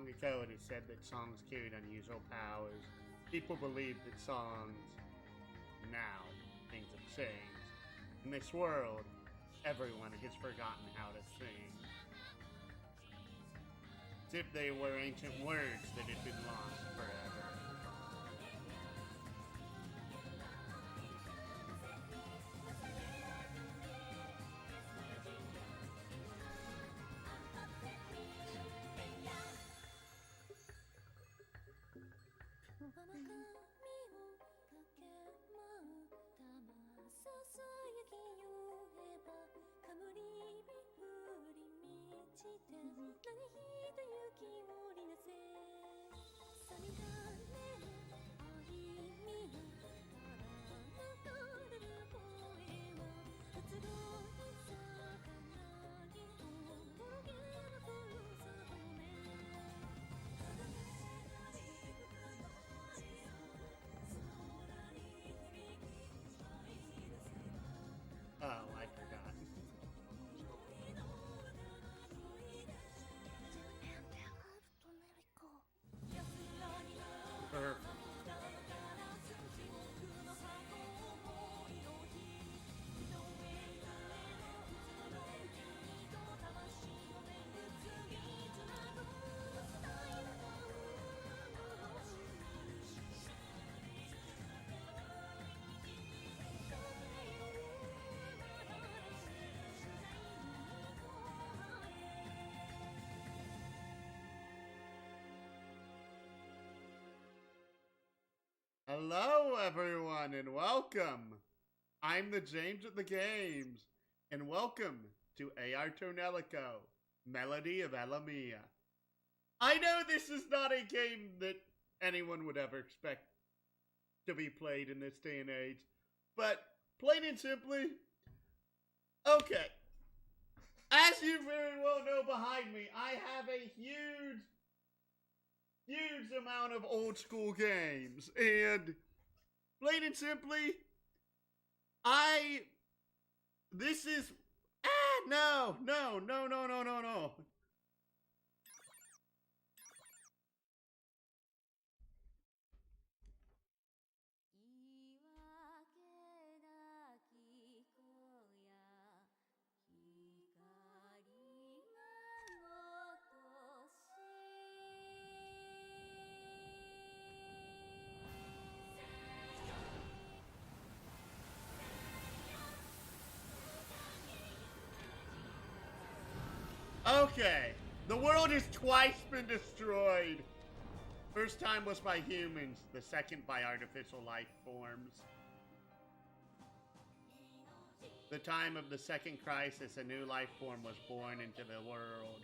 long ago it is said that songs carried unusual powers. People believe that songs, now, things have changed. In this world, everyone has forgotten how to sing. As if they were ancient words that had been lost forever. Oh, I forgot. Perfect. Hello, everyone, and welcome. I'm the James at the Games, and welcome to A.R. Tonelico, Melody of Elemia. I know this is not a game that anyone would ever expect to be played in this day and age, but plain and simply, okay. As you very well know behind me, I have a huge amount of old school games, and plain and simply, this is, no. Okay, the world has twice been destroyed. First time was by humans, the second by artificial life forms. The time of the second crisis, a new life form was born into the world.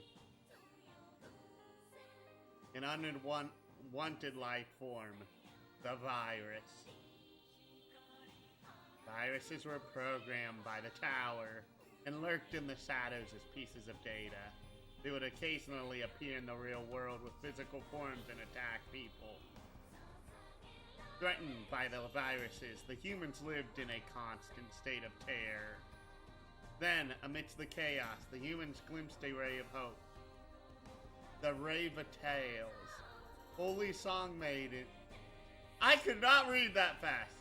An unwanted life form, the virus. Viruses were programmed by the tower and lurked in the shadows as pieces of data. They would occasionally appear in the real world with physical forms and attack people. Threatened by the viruses, the humans lived in a constant state of terror. Then, amidst the chaos, the humans glimpsed a ray of hope. The Rave of Tales. Holy Song Maiden. I could not read that fast.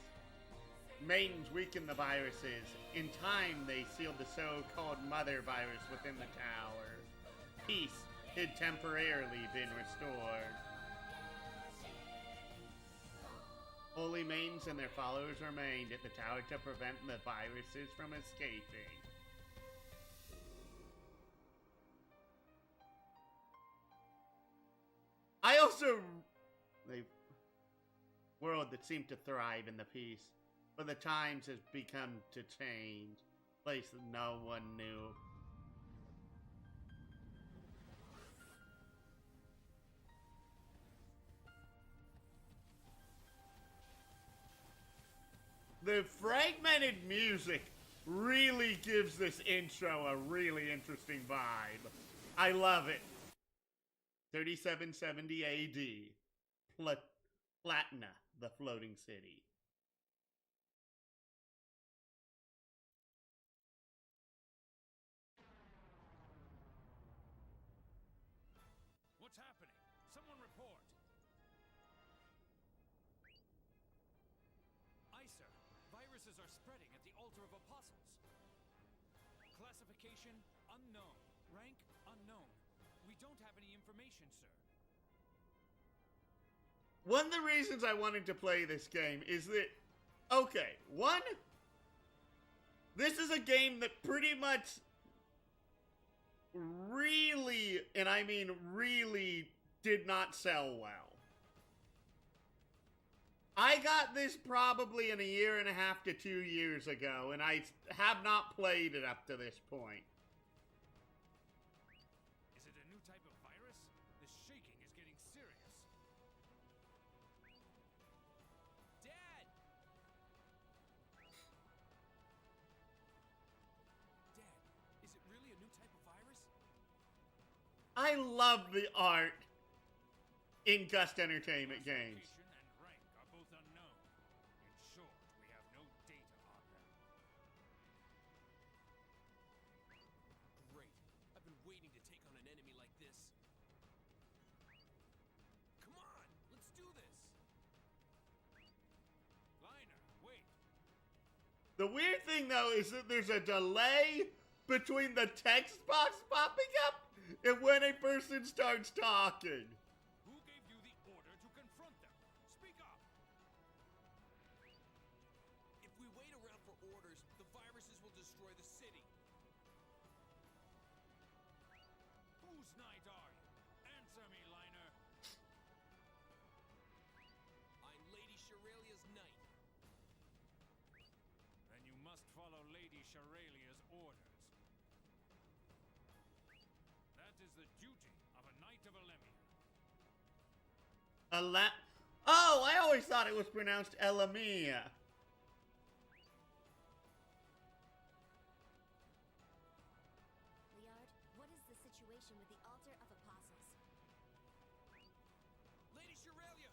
Maidens weakened the viruses. In time, they sealed the so-called mother virus within the tower. Peace had temporarily been restored. Holy maidens and their followers remained at the tower to prevent the viruses from escaping. A world that seemed to thrive in the peace. But the times has become to change. A place that no one knew. The fragmented music really gives this intro a really interesting vibe. I love it. 3770 AD. Platna, the floating city. viruses are spreading at the Altar of Apostles. Classification unknown. Rank unknown. We don't have any information, sir. One of the reasons I wanted to play this game is that, okay, one, this is a game that pretty much really, and I mean really, did not sell well. I got this probably in 1.5 to 2 years ago, and I have not played it up to this point. Is it a new type of virus? The shaking is getting serious. Dad! Dad, is it really a new type of virus? I love the art in Gust Entertainment games. And rank are both unknown. In short, we have no data on them. Great. I've been waiting to take on an enemy like this. Come on, let's do this. Liner, wait. The weird thing, though, is that there's a delay between the text box popping up and when a person starts talking. Who gave you the order to confront them? Speak up! If we wait around for orders, the viruses will destroy the city. Whose knight are you? Answer me, Liner. I'm Lady Shirelia's knight. Then you must follow Lady Shirelia's orders. That is the duty of a Knight of Elemia. Oh, I always thought it was pronounced Elemia. Liard, what is the situation with the Altar of Apostles? Lady Shirelia!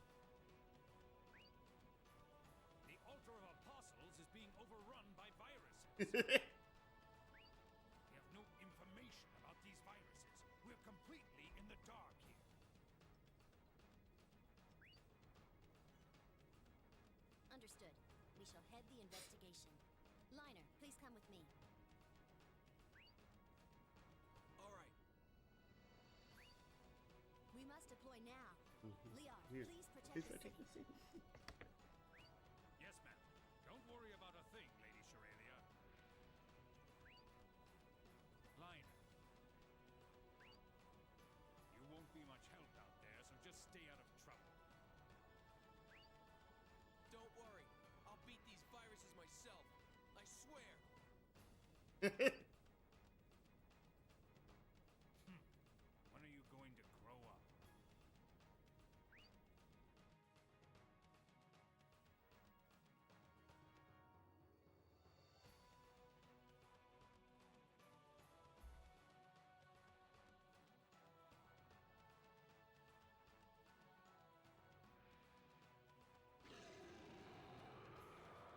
The Altar of Apostles is being overrun by viruses. We have no information about these viruses. We're completely in the dark here. Understood. We shall head the investigation. Liner, please come with me. All right. We must deploy now. Liard, Here. please protect Please the protect city. the city. Yes, ma'am. Don't worry about a thing, Lady Shirelia. Liner. You won't be much help out there, so just stay out of trouble. Don't worry. I'll beat these viruses myself. I swear. When are you going to grow up?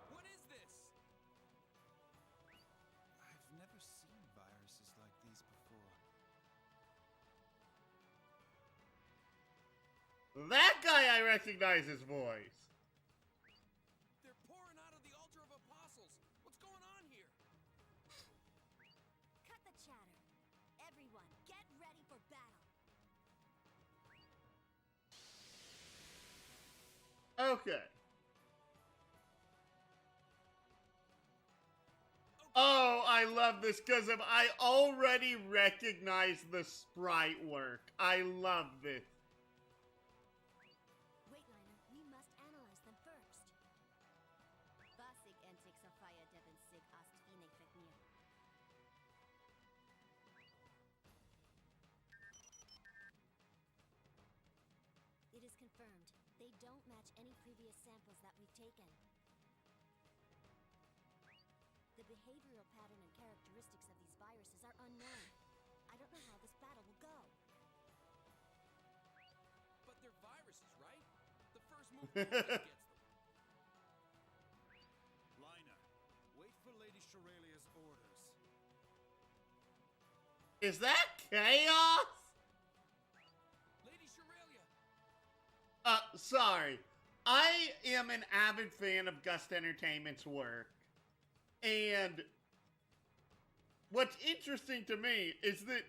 What is this? I've never seen viruses like these before. That guy, I recognize his voice. They're pouring out of the Altar of Apostles. What's going on here? Cut the chatter. Everyone, get ready for battle. Okay. Oh, I love this because I already recognize the sprite work. I love this. Wait, Liner, we must analyze them first. Basig entik Safaya Devon Sig Ast Fine Feknir. It is confirmed. They don't match any previous samples that we've taken. The behavioral pattern and characteristics of these viruses are unknown. I don't know how this battle will go. But they're viruses, right? The first move always gets them. Liner, wait for Lady Shirelia's orders. Is that chaos? Lady Shirelia! Sorry. I am an avid fan of Gust Entertainment's work. And what's interesting to me is that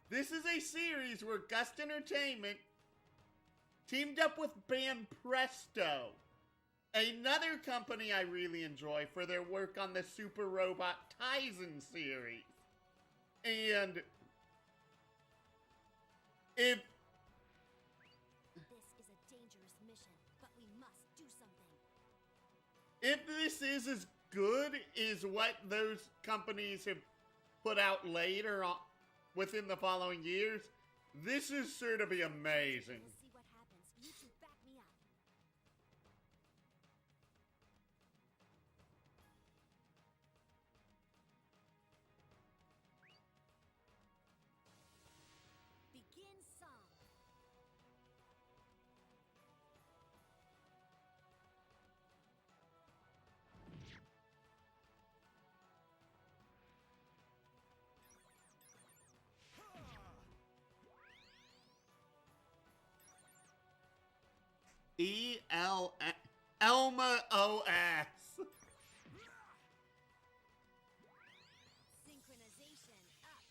this is a series where Gust Entertainment teamed up with band Presto, another company I really enjoy for their work on the Super Robot Taisen series. And if This is a dangerous mission, but we must do something. if this is as good as what those companies have put out later on, within the following years, this is sure to be amazing. We'll see what happens. You two back me up. Begin song. Elma OS. Synchronization up.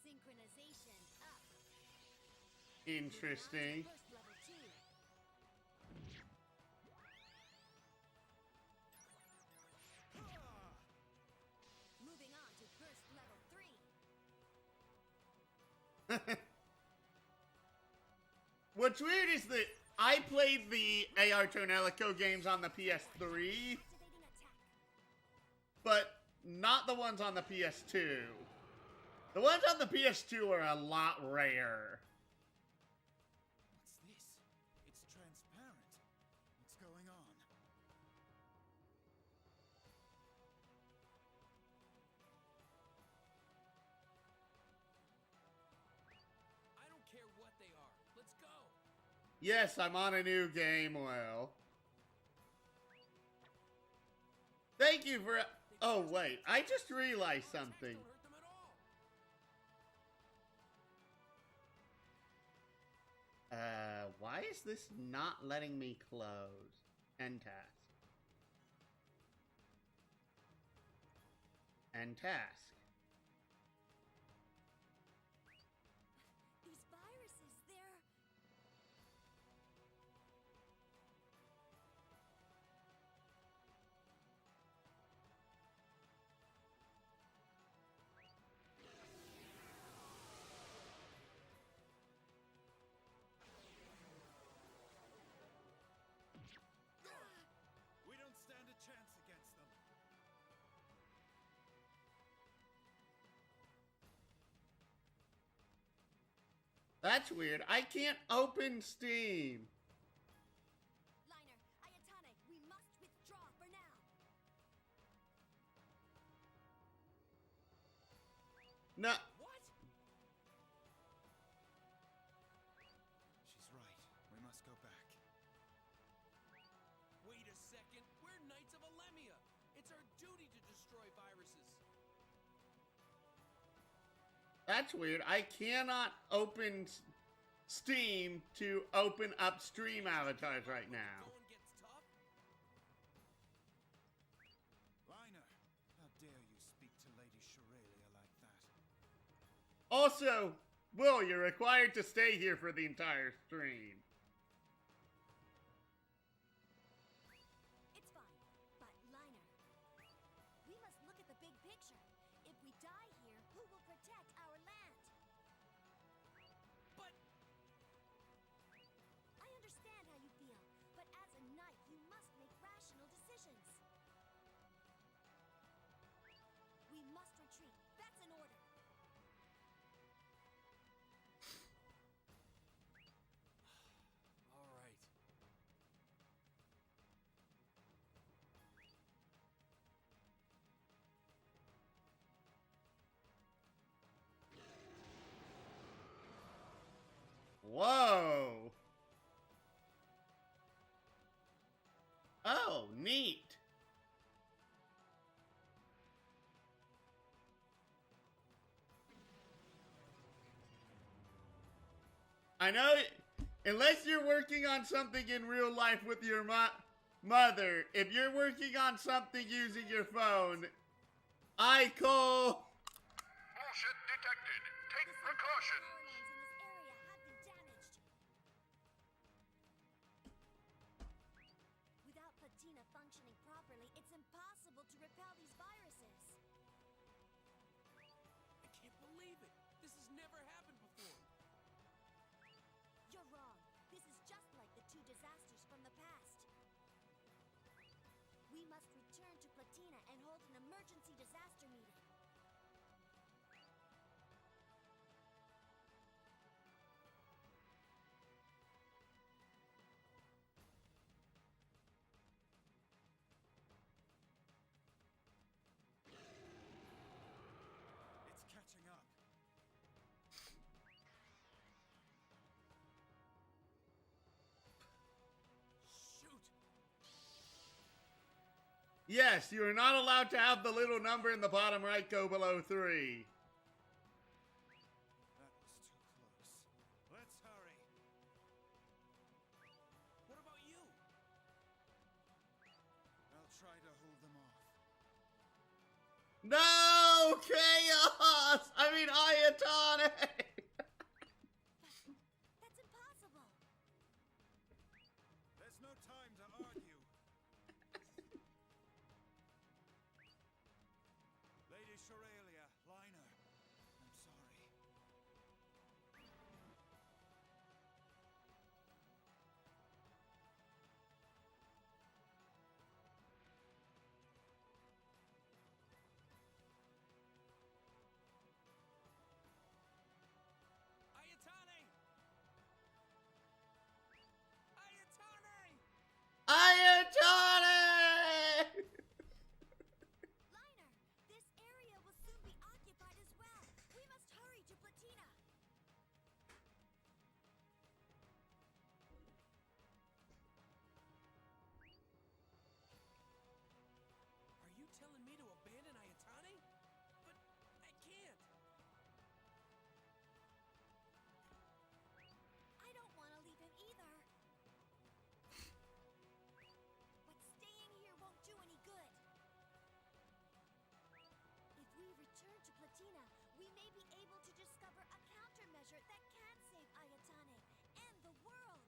Synchronization up. Interesting. First level 2. Moving on to burst level 3. What's weird is that I played the AR Tonelico games on the PS3, Activating attack. but not the ones on the PS2. The ones on the PS2 are a lot rarer. What's this? It's transparent. What's going on? I don't care what they are. Let's go. Yes, I'm on a new game, well. Thank you for... Oh, wait. I just realized something. Don't hurt them at all. Why is this not letting me close? End task. End task. These viruses, they're... We don't stand a chance against them. That's weird. I can't open Steam. Liner, Ayatane, we must withdraw for now. No. What? She's right. We must go back. Wait a second. We're Knights of Elemia. It's our duty to destroy viruses. That's weird. I cannot open Steam to open up stream avatars right now. Going gets tough. Liner, how dare you speak to Lady Shiralia like that? Also, Will, you're required to stay here for the entire stream. It's fine. But, Liner, we must look at the big picture. If we die here, who will protect our land? But I understand how you feel, but as a knight, you must make rational decisions. We must retreat. That's an order. all right. Whoa. Oh, neat. I know, unless you're working on something in real life with your mother, if you're working on something using your phone, I call... Bullshit detected. Take precautions. Without Patina functioning properly, it's impossible to repel these viruses. I can't believe it. This has never happened before. You're wrong. This is just like the two disasters from the past. We must return to Patina and hold an emergency disaster meeting. It's catching up. Shoot. Yes, you are not allowed to have the little number in the bottom right go below 3. That was too close. Let's hurry. What about you? I'll try to hold them off. No! Chaos! I mean, Ayatone! That's impossible. There's no time to argue. Lady Shorelia, Liner, I'm sorry. Ayatane! Ayatane! Ayatone! Liner, this area will soon be occupied as well. We must hurry to Patina. Are you telling me to abandon Ayatane? But I can't. I don't want to leave him either. But staying here won't do any good. If we return to Patina, we may be able to discover a countermeasure that can save Ayatane and the world.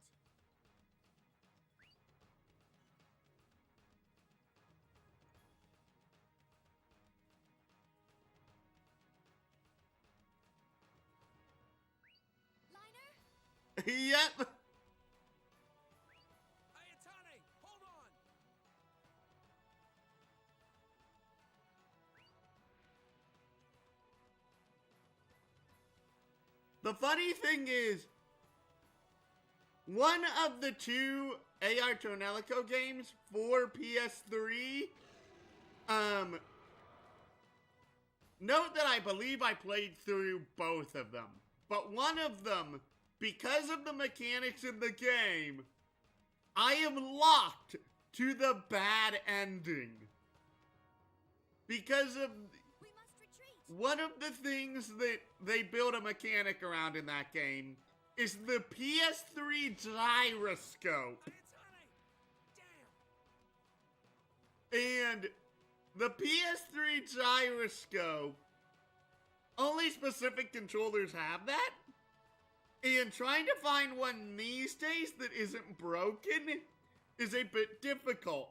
Liner? Yep. Ayatane, hold on! The funny thing is, one of the two AR Tonelico games for PS3, note that I believe I played through both of them, but one of them, because of the mechanics in the game, I am locked to the bad ending. Because of We must retreat. one of the things that they build a mechanic around in that game is the PS3 gyroscope. Ayatane! Damn! And the PS3 gyroscope, only specific controllers have that. And trying to find one these days that isn't broken is a bit difficult.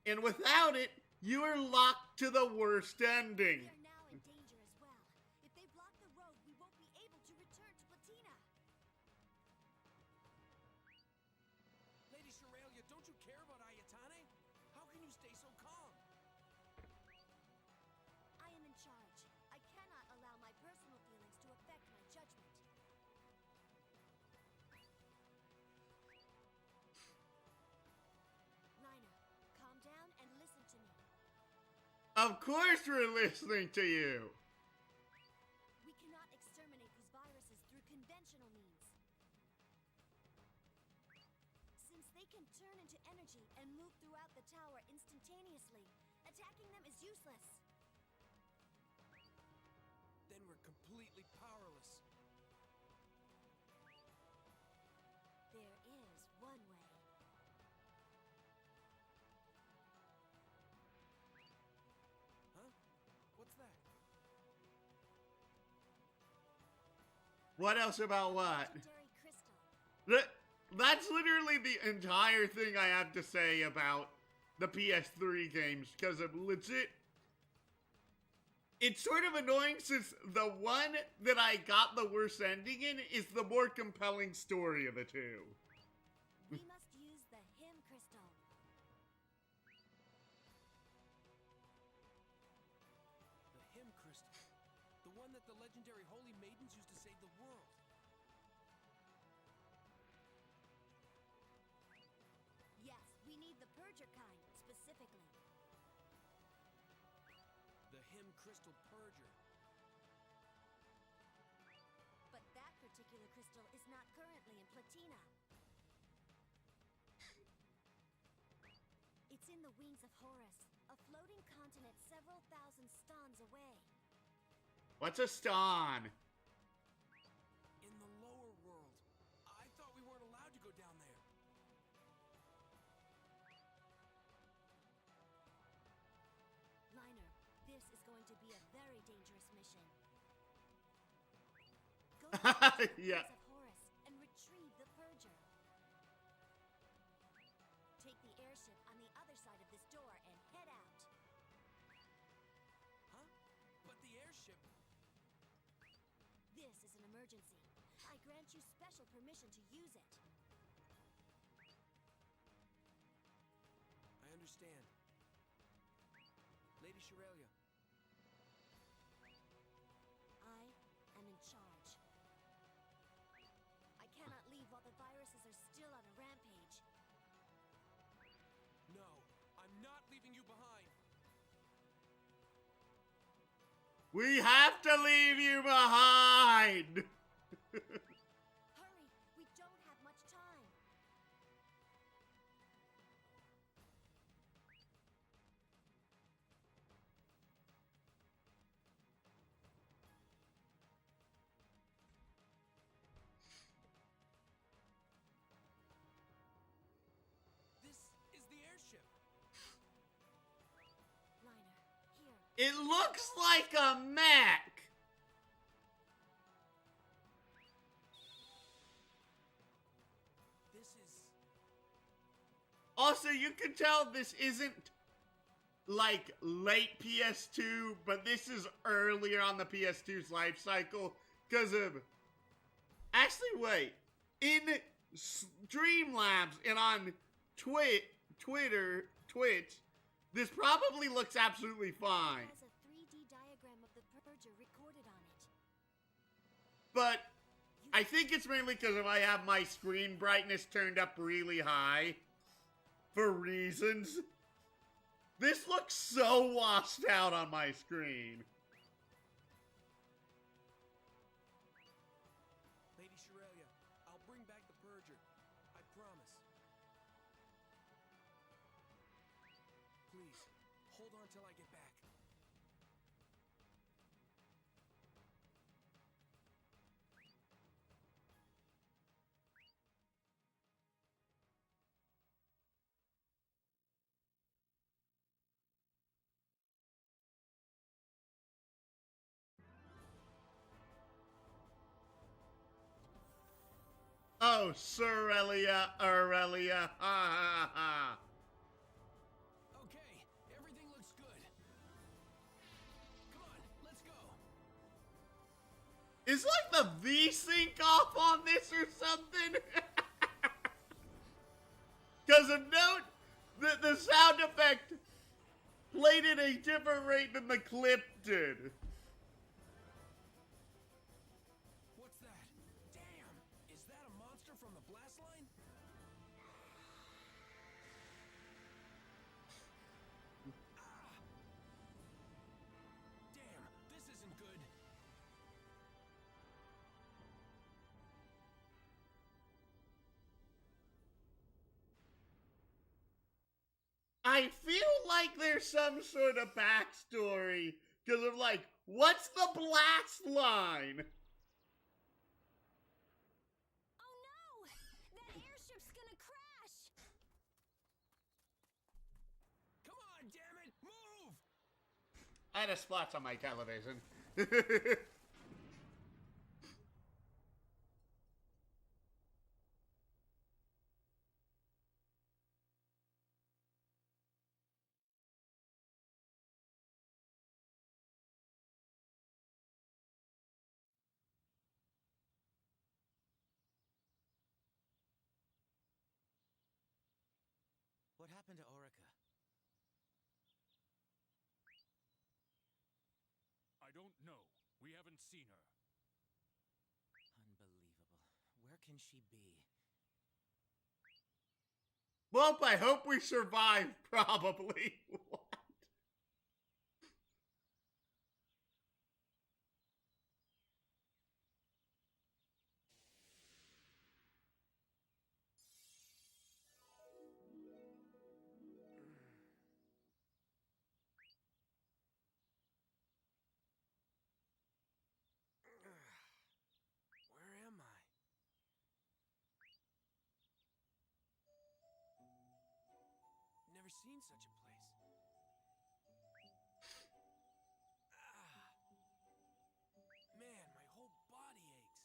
And without it, you are locked to the worst ending. We are now in danger as well. If they block the road, we won't be able to return to Patina. Lady Shorelia, don't you care about Ayatane? How can you stay so calm? I am in charge. I cannot allow my personal feelings to affect my judgment. Liner, calm down and listen to me. Of course we're listening to you. We cannot exterminate these viruses through conventional means. Since they can turn into energy and move throughout the tower instantaneously, attacking them is useless. Then we're completely powerless. What else about what? Legendary crystal. That's literally the entire thing I have to say about the PS3 games, because of legit. It's sort of annoying since the one that I got the worst ending in is the more compelling story of the two. We must use the hymn crystal. The hymn crystal. The one that the legendary holy maidens used to save the world. Yes, we need the purger kind, specifically. The hymn crystal purger. But that particular crystal is not currently in Platina. It's in the wings of Horus, a floating continent several thousand stans away. What's a stan? In the lower world. I thought we weren't allowed to go down there. Liner, this is going to be a very dangerous mission. Go to the Yeah. wings of Horus and retrieve the purger. Take the airship on the other side of this door and head out. Huh? But the airship. This is an emergency. I grant you special permission to use it. I understand. Lady Shorelia. I am in charge. I cannot leave while the viruses are still on a rampage. No, I'm not leaving you behind. We have to leave you behind! Hurry! We don't have much time. This is the airship. Liner, here. It looks like a mech! This is. Also, you can tell this isn't like late PS2, but this is earlier on the PS2's life cycle because of. Actually, wait. In Streamlabs and on Twitch, this probably looks absolutely fine. It has a 3D diagram of the purger recorded on it. But I think it's mainly because if I have my screen brightness turned up really high for reasons. This looks so washed out on my screen. Lady Shorelia, I'll bring back the purger. I promise. Please, hold on till I get back. Oh, Aurelia, ha ha ha. Okay, everything looks good. Come on, let's go. Is like the V-Sync off on this or something? Because of note, the sound effect played at a different rate than the clip did. What's that? Damn! Is that a monster from the blast line? Ah! Damn, this isn't good. I feel like there's some sort of backstory. Because of like, what's the blast line? Oh no! That airship's gonna crash! Come on, damn it! Move! I had a splotch on my television. happened to Orica? I don't know. We haven't seen her. Unbelievable. Where can she be? Well, I hope we survive, probably. What? Where am I? Never seen such a place. Man, my whole body aches.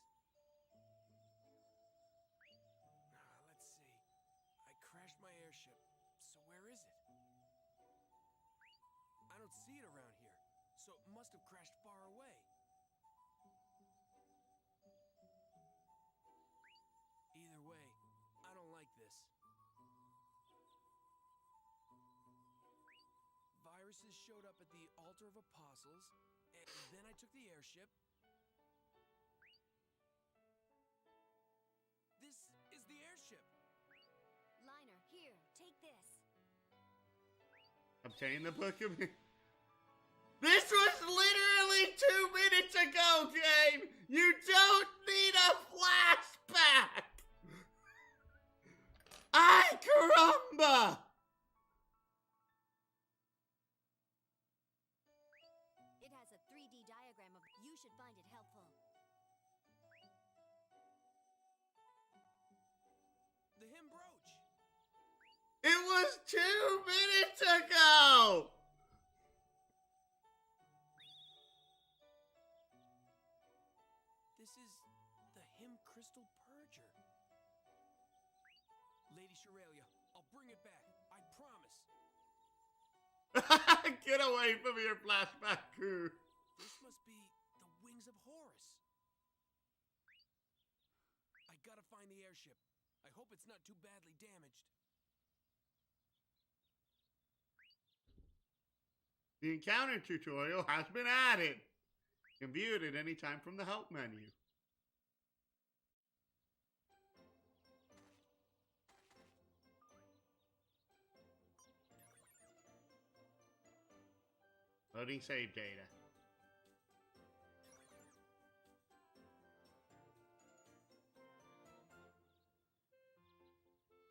Let's see. I crashed my airship. So where is it? I don't see it around here. So it must have crashed far away. Either way, I don't like this. Viruses showed up at the Altar of Apostles, and then I took the airship. This is the airship. Liner, here, take this. Obtain the book of... This was literally 2 minutes ago, game! You don't need a flashback! Ay, caramba! It has a 3D diagram of... You should find it helpful. The hymn brooch. It was 2 minutes ago! This is the hymn crystal purger. Lady Shiralia, I'll bring it back. I promise. Get away from your flashback crew. This must be the wings of Horus. I gotta find the airship. I hope it's not too badly damaged. The encounter tutorial has been added. You can view it at any time from the help menu. Loading save data.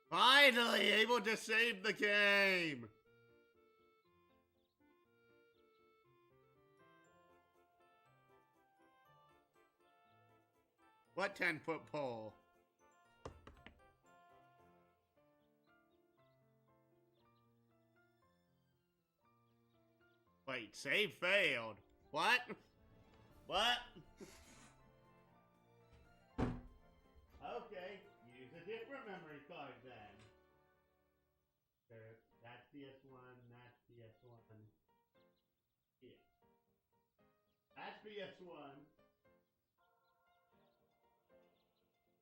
Finally able to save the game! What 10-foot pole? Wait, save failed. What? What? Okay, use a different memory card then. Sure, that's the S1, that's the S1. Yeah. That's the S1.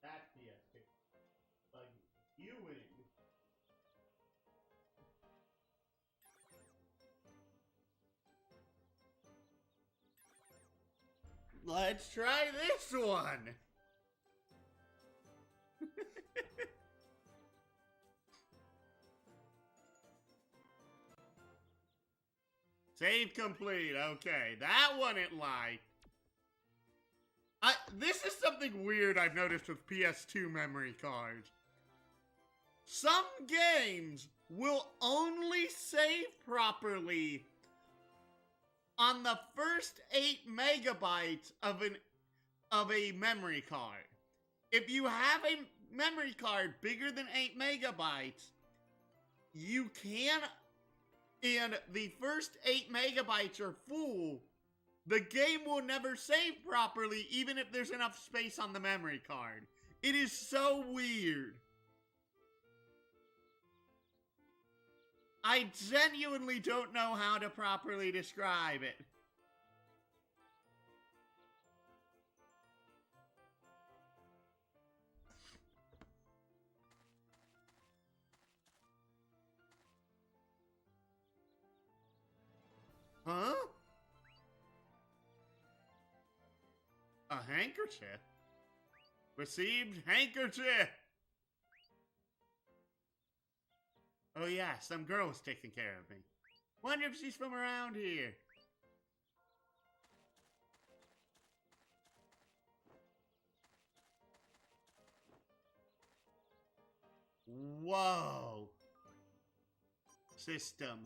That's the S2. Plug you in. Let's try this one. Save complete. Okay, that one it liked. This is something weird I've noticed with PS2 memory cards. Some games will only save properly on the first 8 megabytes of a memory card. If you have a memory card bigger than 8 megabytes, you can, and the first 8 megabytes are full, the game will never save properly even if there's enough space on the memory card. It is so weird. I genuinely don't know how to properly describe it. Huh? A handkerchief? Received handkerchief! Oh yeah, some girl was taking care of me. Wonder if she's from around here. Whoa. System.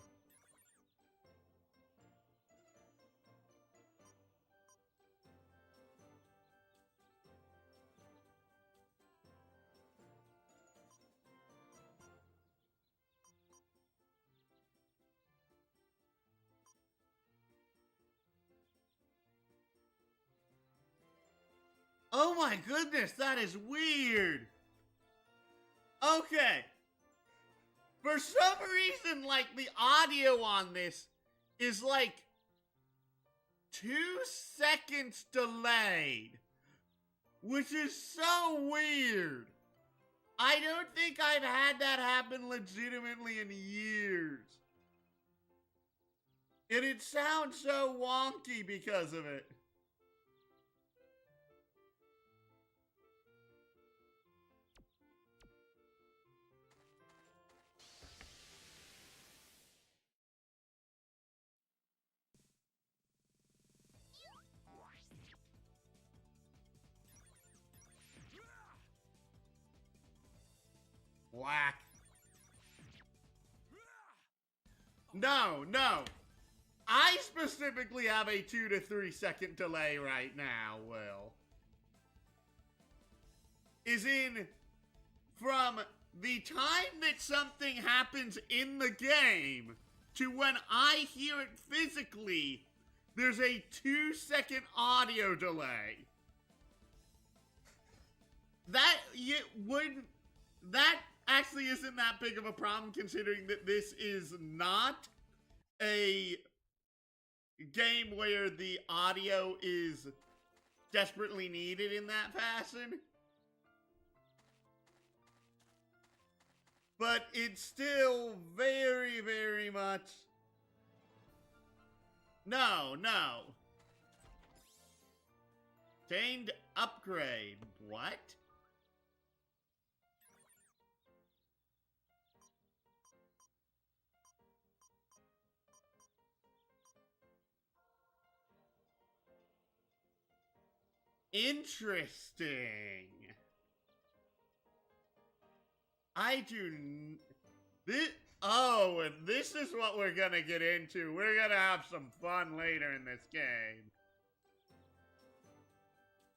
Oh my goodness, that is weird. Okay. For some reason, like, the audio on this is like 2 seconds delayed, which is so weird. I don't think I've had that happen legitimately in years. And it sounds so wonky because of it. Whack. No, no. I specifically have a 2 to 3 second delay right now, Will. Is in from the time that something happens in the game to when I hear it physically, there's a 2 second audio delay. That actually isn't that big of a problem considering that this is not a game where the audio is desperately needed in that fashion. But it's still very, very much... No. Obtained upgrade. What? Interesting. And this is what we're gonna get into. We're gonna have some fun later in this game.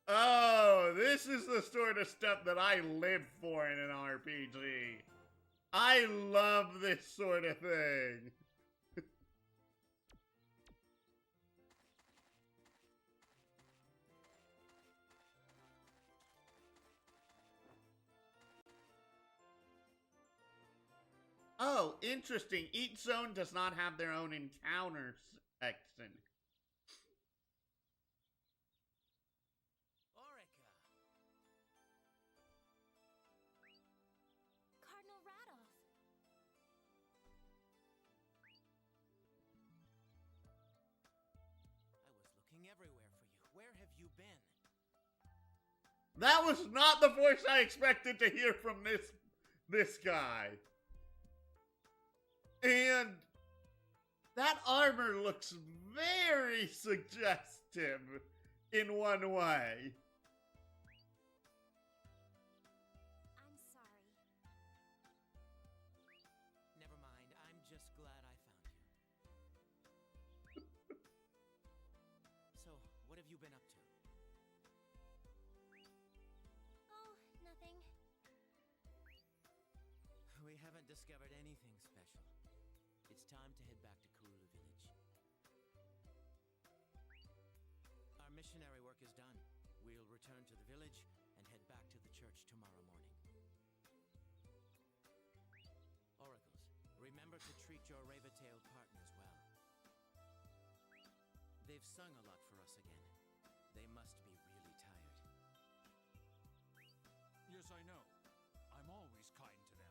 Oh, this is the sort of stuff that I live for in an RPG. I love this sort of thing. Oh, interesting. Each zone does not have their own encounter section. Orica. Cardinal Radoff. I was looking everywhere for you. Where have you been? That was not the voice I expected to hear from this guy. And that armor looks very suggestive in one way. I'm sorry. Never mind. I'm just glad I found you. So, what have you been up to? Oh, nothing. We haven't discovered anything special. It's time to head back to Kulu Village. Our missionary work is done. We'll return to the village and head back to the church tomorrow morning. Oracles, remember to treat your Raven-tailed partners well. They've sung a lot for us again. They must be really tired. Yes, I know. I'm always kind to them.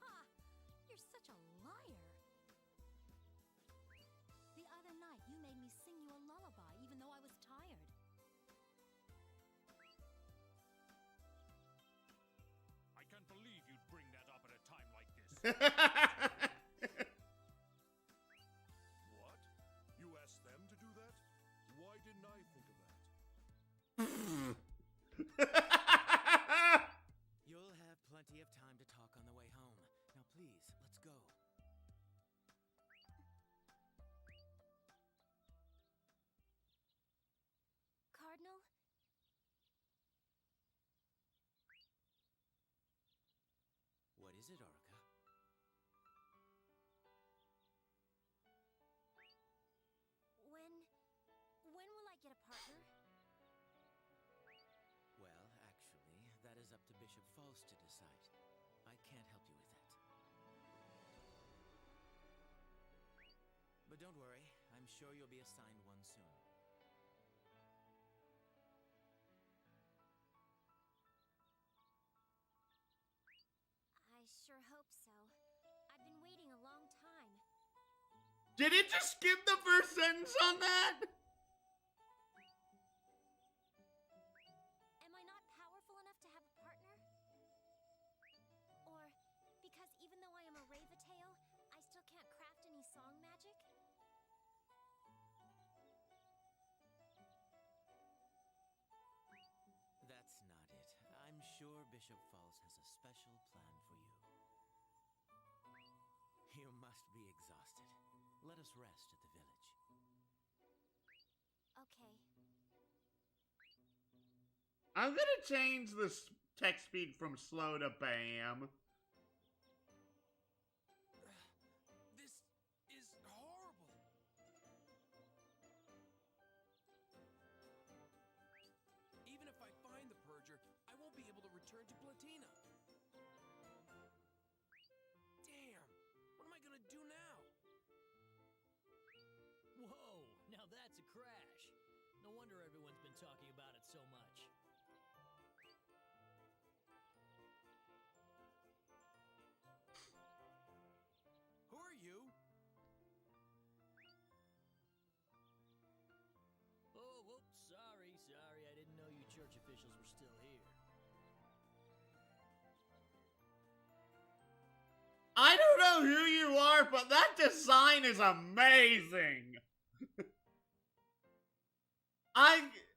Ha! You're such a liar. actually sing you a lullaby, even though I was tired. I can't believe you'd bring that up at a time like this. What? You asked them to do that? Why didn't I think of that? You'll have plenty of time to talk on the way home. Now please, let's go. Cardinal? What is it, Orica? When will I get a partner? Well, actually, that is up to Bishop False to decide. I can't help you with that. But don't worry, I'm sure you'll be assigned one soon. I sure hope so. I've been waiting a long time. Did it just skip the first sentence on that? Am I not powerful enough to have a partner? Or because even though I am a Ravatail, I still can't craft any song magic? That's not it. I'm sure Bishop False has a special plan for you. You must be exhausted. Let us rest at the village. Okay. I'm gonna change the text speed from slow to bam. This is horrible. Even if I find the Purger, I won't be able to return to Platina. Damn! What am I gonna do now? Whoa, now that's a crash. No wonder everyone's been talking about it so much. Who are you? Oh, whoops, sorry. I didn't know you church officials were still here. I don't know who you are, but that design is amazing.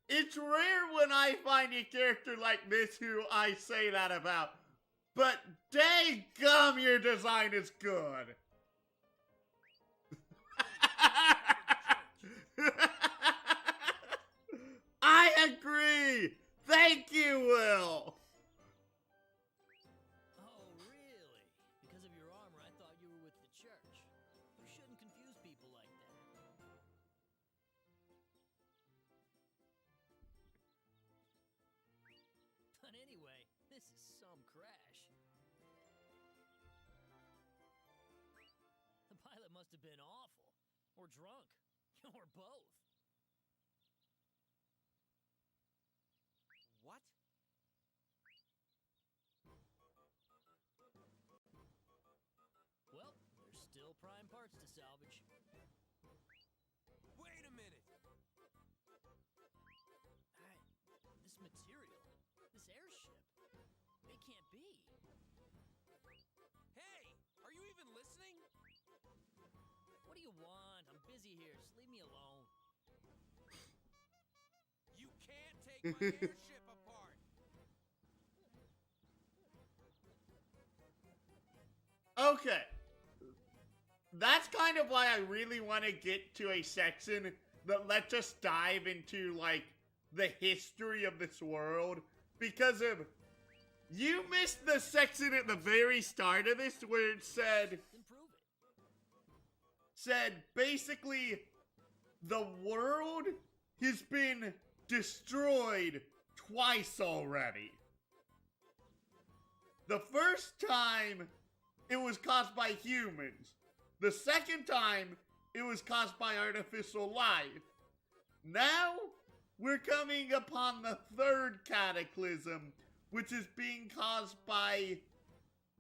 It's rare when I find a character like this who I say that about, but dang gum, your design is good. I agree. Thank you, Will. Oh, really? Because of your armor, I thought you were with the church. You shouldn't confuse people like that. But anyway, this is some crash. The pilot must have been awful. Or drunk. Or both. What? Well, there's still prime parts to salvage. Wait a minute! This material, this airship, it can't be. Hey! Are you even listening? What do you want? I'm busy here. Just leave me alone. You can't take my airship apart! Okay. That's kind of why I really want to get to a section that lets us dive into, like, the history of this world. Because of... You missed the section at the very start of this where it said... Improve it. Said, basically, the world has been destroyed twice already. The first time, it was caused by humans. The second time, it was caused by artificial life. Now, we're coming upon the third cataclysm, which is being caused by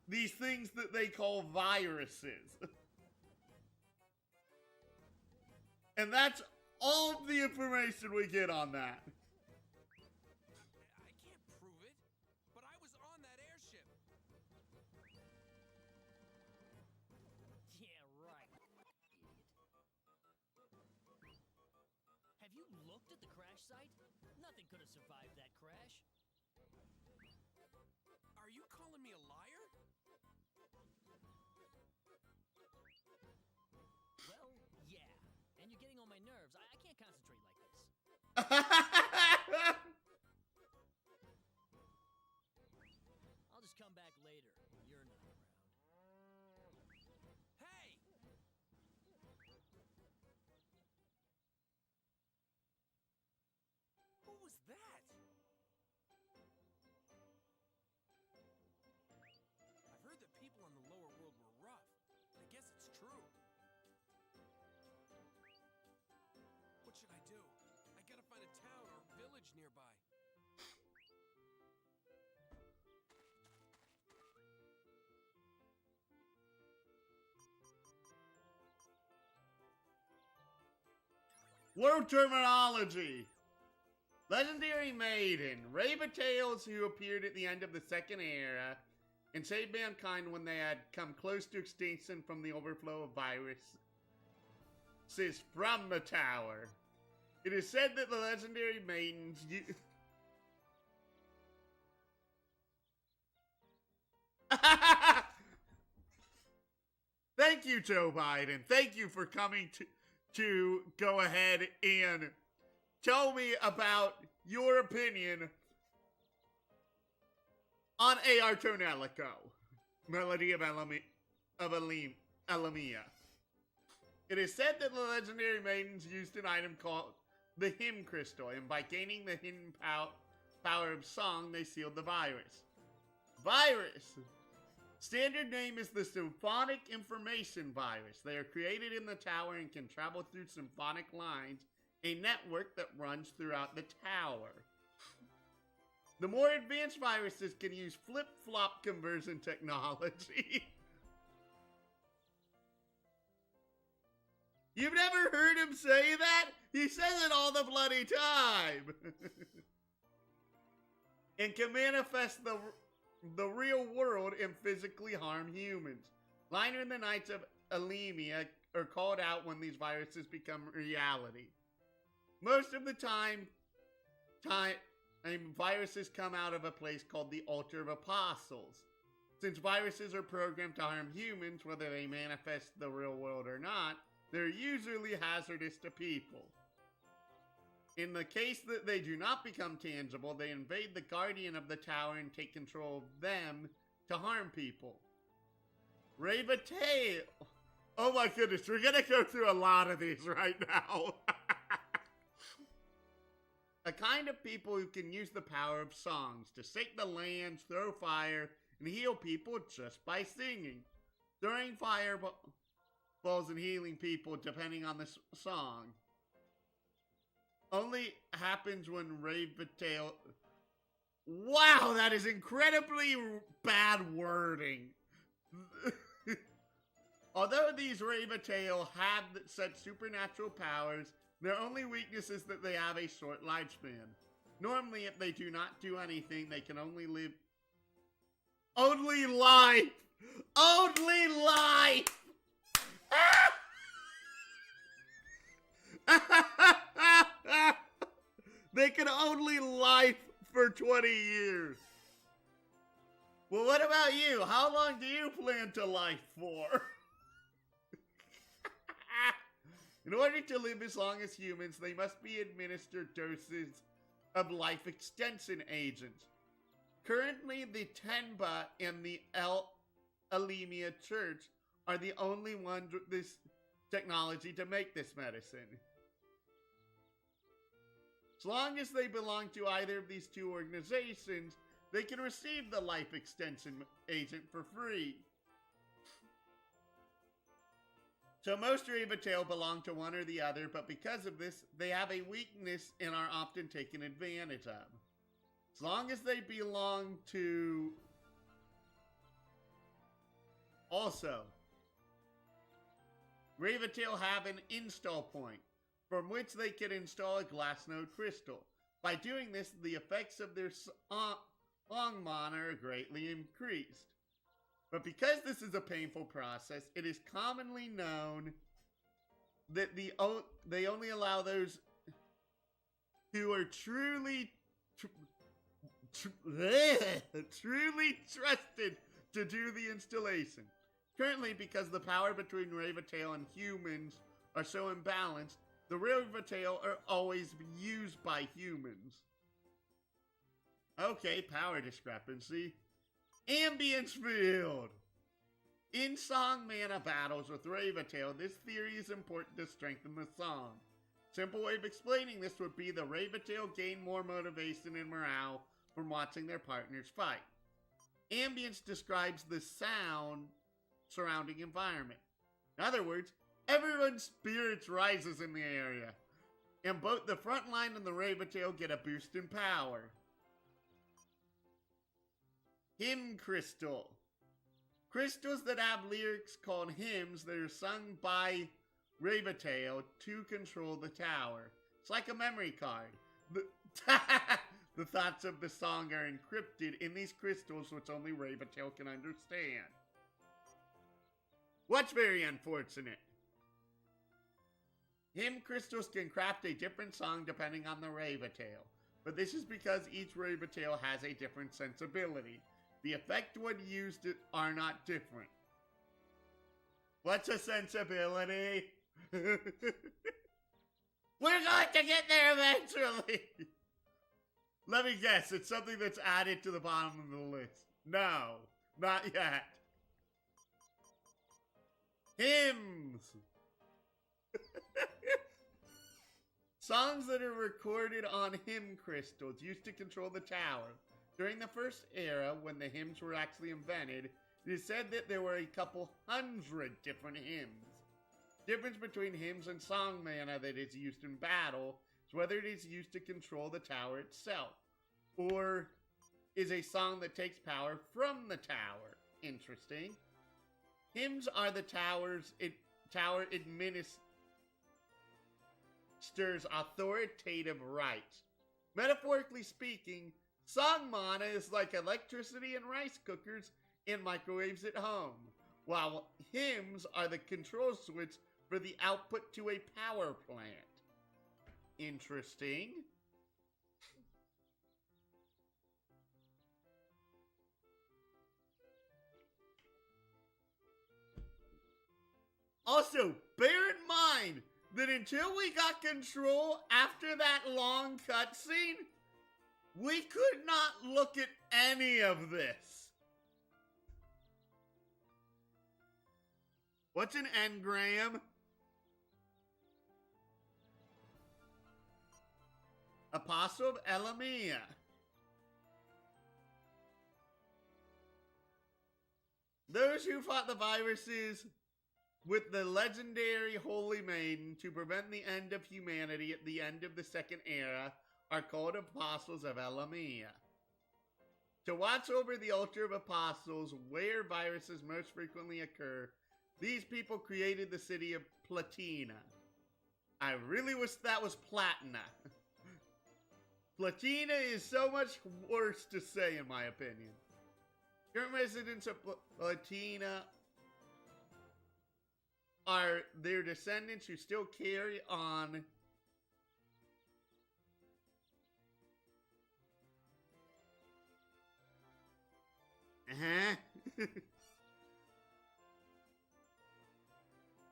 these things that they call viruses. And that's all of the information we get on that. I can't prove it, but I was on that airship. Yeah, right. Idiot. Have you looked at the crash site? Nothing could have survived that crash. Are you calling me a liar? Well, yeah. And you're getting on my nerves. I can't concentrate like this. I'll just come back later when you're not around. Hey! Who was that? I've heard that people in the lower world were rough. I guess it's true. What should I do? I gotta find a town or village nearby. Word terminology. Legendary Maiden. Raven-Tails who appeared at the end of the Second Era and saved mankind when they had come close to extinction from the overflow of viruses from the tower. It is said that the Legendary Maidens Thank you, Joe Biden. Thank you for coming to go ahead and tell me about your opinion on A.R. Tonelico, Melody of Elemia. It is said that the Legendary Maidens used an item called the Hymn Crystal, and by gaining the hidden power of song, they sealed the virus. Standard name is the Symphonic Information Virus. They are created in the tower and can travel through symphonic lines, a network that runs throughout the tower. The more advanced viruses can use flip-flop conversion technology. You've never heard him say that? He says it all the bloody time. And can manifest the real world and physically harm humans. Liner and the Knights of Elemia are called out when these viruses become reality. Most of the time viruses come out of a place called the Altar of Apostles. Since viruses are programmed to harm humans, whether they manifest the real world or not, they're usually hazardous to people. In the case that they do not become tangible, they invade the guardian of the tower and take control of them to harm people. Raven-Tail. Oh my goodness, we're gonna go through a lot of these right now. A kind of people who can use the power of songs to shake the lands, throw fire, and heal people just by singing. Throwing fireballs and healing people depending on the song only happens when Raven-Tail... Wow, that is incredibly bad wording. Although these Raven-Tail have such supernatural powers, their only weakness is that they have a short lifespan. Normally, if they do not do anything, they can only live... Only life! Only life! They can only life for 20 years. Well, what about you? How long do you plan to life for? In order to live as long as humans, they must be administered doses of life extension agents. Currently, the Tenba and the Elemia Church are the only ones with this technology to make this medicine. As long as they belong to either of these two organizations, they can receive the life extension agent for free. So most Raven-Tail belong to one or the other, but because of this, they have a weakness and are often taken advantage of. As long as they belong to... Also, Raven-Tail have an install point. from which they can install a glass node crystal. By doing this, the effects of their song mana are greatly increased. But because this is a painful process, it is commonly known that they only allow those who are truly trusted to do the installation. Currently, because the power between Ravatail and humans are so imbalanced, the Ravatail are always used by humans. Okay, power discrepancy. Ambience field! In song mana battles with Ravatail, this theory is important to strengthen the song. Simple way of explaining this would be the Ravatail gain more motivation and morale from watching their partners fight. Ambience describes the sound surrounding environment. In other words, everyone's spirits rises in the area, and both the front line and the Ravatail get a boost in power. Hymn Crystal. Crystals that have lyrics called hymns that are sung by Ravatail to control the tower. It's like a memory card. The thoughts of the song are encrypted in these crystals, which only Ravatail can understand. What's very unfortunate? Hymn crystals can craft a different song depending on the Ravatail, but this is because each Ravatail has a different sensibility. The effect when used are not different. What's a sensibility? We're going to get there eventually! Let me guess, it's something that's added to the bottom of the list. No, not yet. Hymns! Songs that are recorded on hymn crystals used to control the tower. During the first era, when the hymns were actually invented, it is said that there were a couple hundred different hymns. Difference between hymns and song mana that is used in battle is whether it is used to control the tower itself, or is a song that takes power from the tower. Interesting. Hymns are the tower administers authoritative rights. Metaphorically speaking, song mana is like electricity in rice cookers and microwaves at home, while hymns are the control switch for the output to a power plant. Interesting. Also, bear in mind that until we got control after that long cutscene, we could not look at any of this. What's an engram? Apostle of Elemia. Those who fought the viruses with the legendary Holy Maiden to prevent the end of humanity at the end of the Second Era are called Apostles of Elemia. To watch over the altar of apostles where viruses most frequently occur, these people created the city of Platina. I really wish that was Platina. Platina is so much worse to say in my opinion. Current residents of Platina are their descendants who still carry on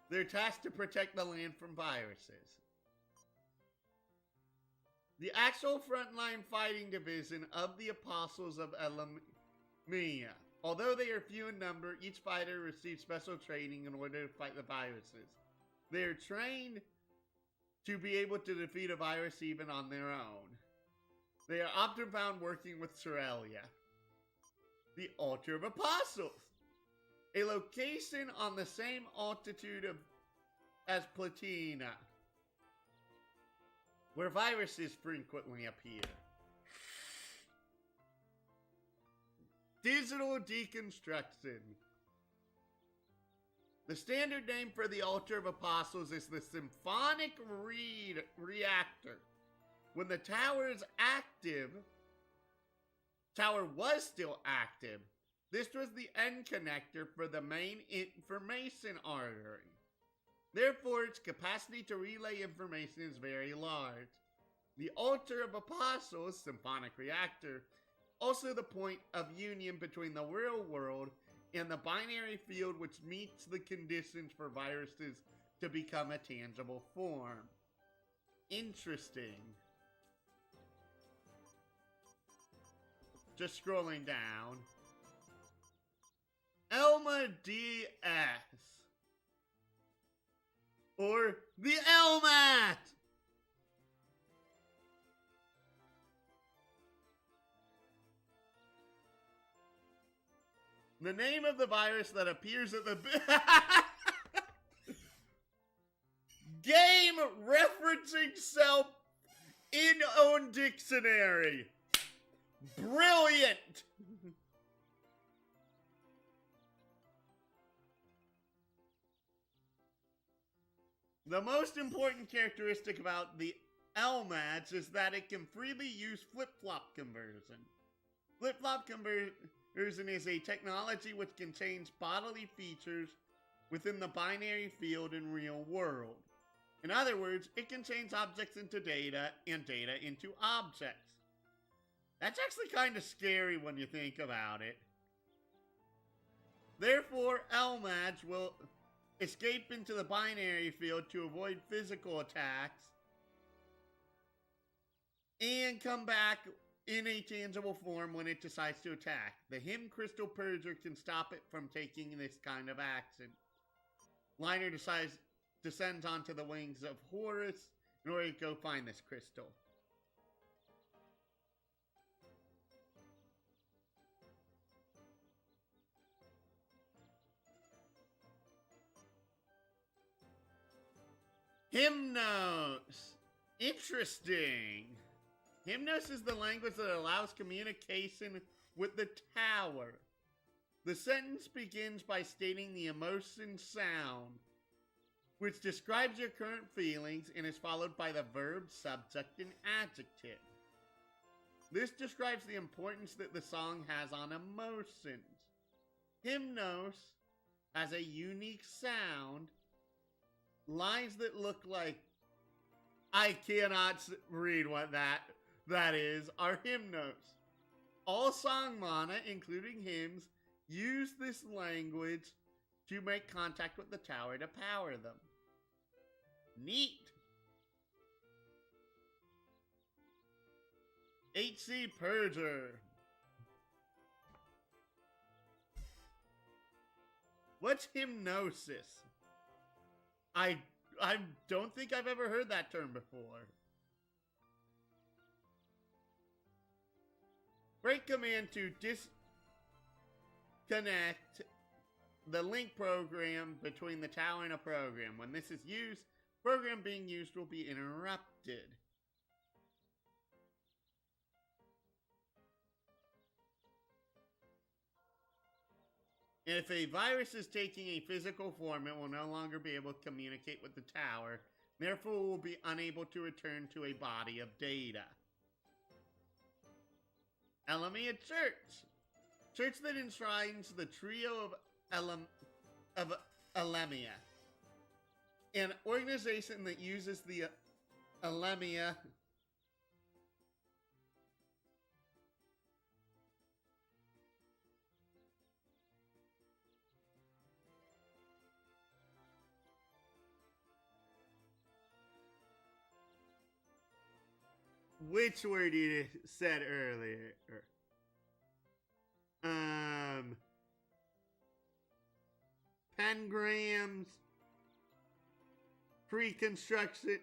they're tasked to protect the land from viruses. The actual frontline fighting division of the Apostles of Elemia. Although they are few in number, each fighter receives special training in order to fight the viruses. They are trained to be able to defeat a virus even on their own. They are often found working with Sorelia. The Altar of Apostles. A location on the same altitude as Platina, where viruses frequently appear. Digital deconstruction. The standard name for the Altar of Apostles is the Symphonic Reactor. When the tower was still active, this was the end connector for the main information artery. Therefore, its capacity to relay information is very large. The Altar of Apostles, Symphonic Reactor, also the point of union between the real world and the binary field, which meets the conditions for viruses to become a tangible form. Interesting. Just scrolling down. Elma DS. Or the Elmat! The name of the virus that appears at the game referencing self in own dictionary. Brilliant! The most important characteristic about the LMADs is that it can freely use flip-flop conversion. Flip-flop conversion is a technology which can change bodily features within the binary field in real world. In other words, it can change objects into data and data into objects. That's actually kind of scary when you think about it. Therefore, LMADs will escape into the binary field to avoid physical attacks and come back in a tangible form when it decides to attack. The Hymn Crystal Purger can stop it from taking this kind of action. Liner descends onto the wings of Horus in order to go find this crystal. Hymnos. Interesting. Hymnos is the language that allows communication with the tower. The sentence begins by stating the emotion sound, which describes your current feelings and is followed by the verb, subject, and adjective. This describes the importance that the song has on emotions. Hymnos has a unique sound. Lines that look like, I cannot read what that is, are hymnos. All song mana, including hymns, use this language to make contact with the tower to power them. Neat. HC Purger. What's hypnosis? I don't think I've ever heard that term before. Break command to disconnect the link program between the tower and a program. When this is used, program being used will be interrupted. If a virus is taking a physical form, it will no longer be able to communicate with the tower, therefore will be unable to return to a body of data. Elemia Church. Church that enshrines the trio of Elemia. An organization that uses the Elemia which word you said earlier? Pengrams, pre-construction.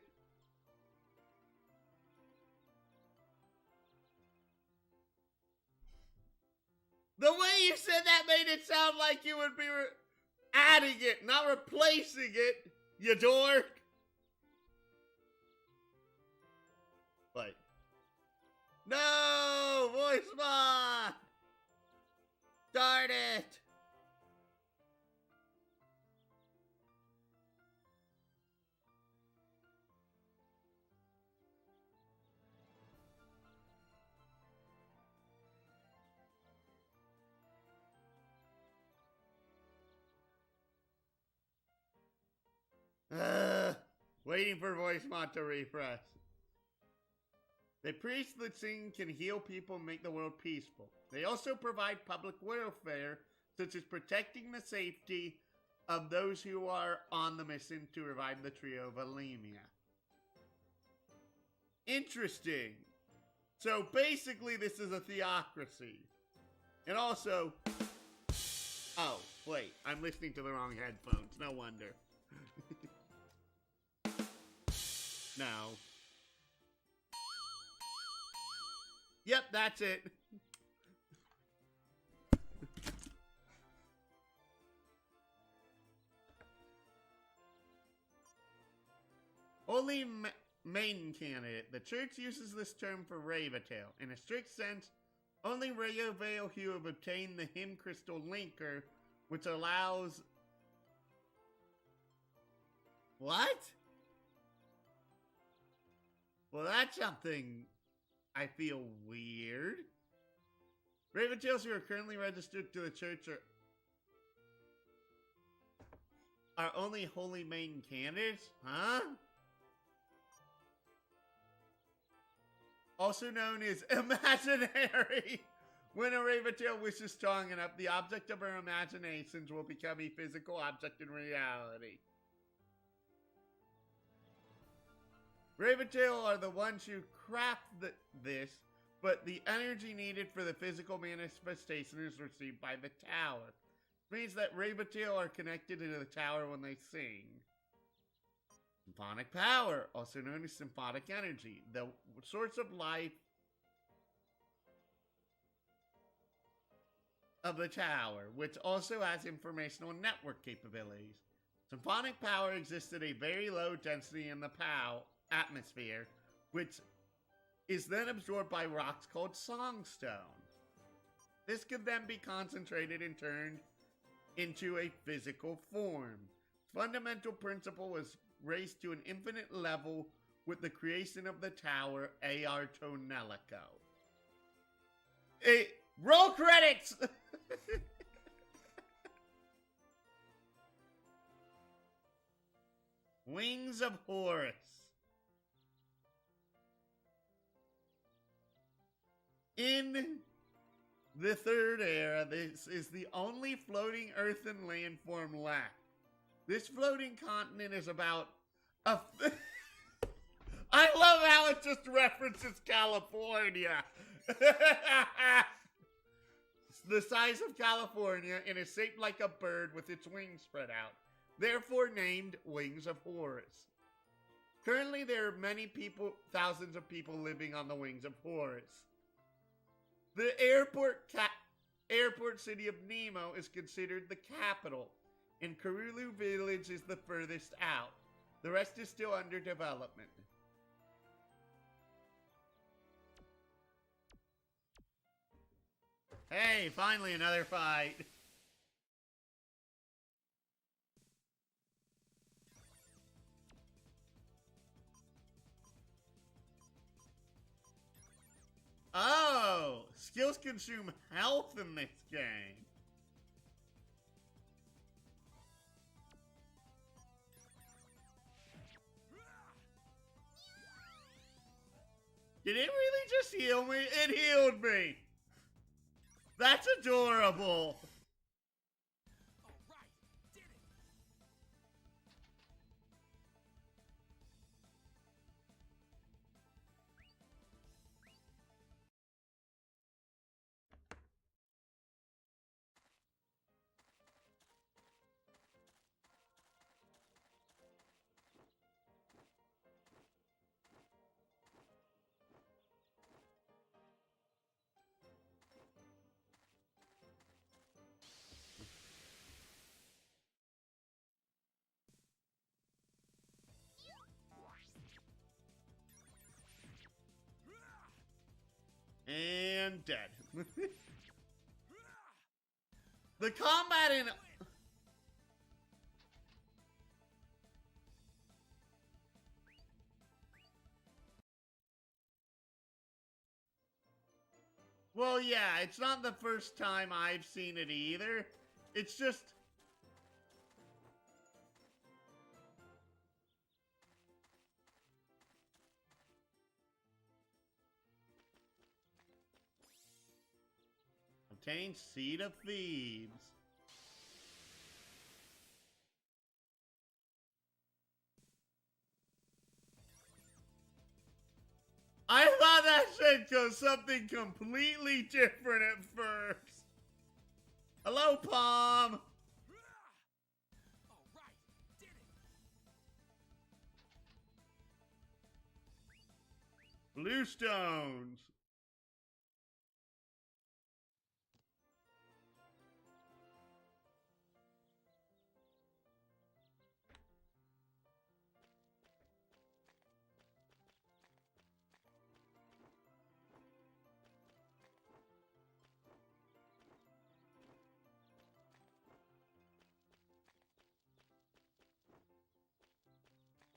The way you said that made it sound like you would be adding it, not replacing it, you dork. Like, no, voice mod. Darn it. Waiting for voice mod to refresh. The priests that sing can heal people and make the world peaceful. They also provide public welfare, such as protecting the safety of those who are on the mission to revive the trio of Elemia. Interesting. So basically this is a theocracy. And also... Oh, wait. I'm listening to the wrong headphones. No wonder. No. Yep, that's it. Only maiden candidate. The church uses this term for Ravatail. In a strict sense, only Ravatail who have obtained the Hymn Crystal Linker, which allows... What? Well, that's something I feel weird. Ravatails who are currently registered to the church are only Holy Maiden candidates? Huh? Also known as imaginary. When a Ravatail wishes strong enough, the object of her imaginations will become a physical object in reality. Ravatail are the ones who craft this, but the energy needed for the physical manifestation is received by the tower. This means that Ravatail are connected to the tower when they sing. Symphonic power, also known as symphonic energy, the source of life of the tower, which also has informational network capabilities. Symphonic power exists at a very low density in the atmosphere, which is then absorbed by rocks called songstone. This could then be concentrated and turned into a physical form. Fundamental principle was raised to an infinite level with the creation of the tower Aartonelico. Roll credits! Wings of Horus. In the third era, this is the only floating earth and land form left. This floating continent is about a... I love how it just references California. The size of California and is shaped like a bird with its wings spread out, therefore named Wings of Horus. Currently, there are many people, thousands of people living on the Wings of Horus. The airport city of Nemo is considered the capital, and Karulu village is the furthest out. The rest is still under development. Hey, finally another fight. Oh, skills consume health in this game. Did it really just heal me? It healed me. That's adorable. And dead. The combat in... Well, yeah, it's not the first time I've seen it either. It's just... Obtain Seed of Thieves. I thought that should go something completely different at first. Hello, Palm. All right, did it. Blue stones.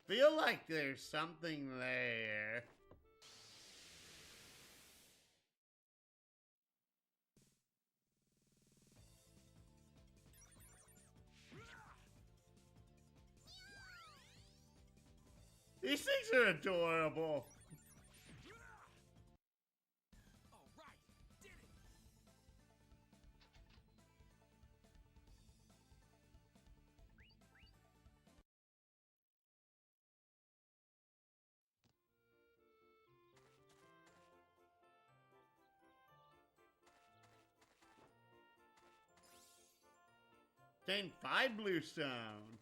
Feel like there's something there. These things are adorable. All right, did it. 5 blue stones.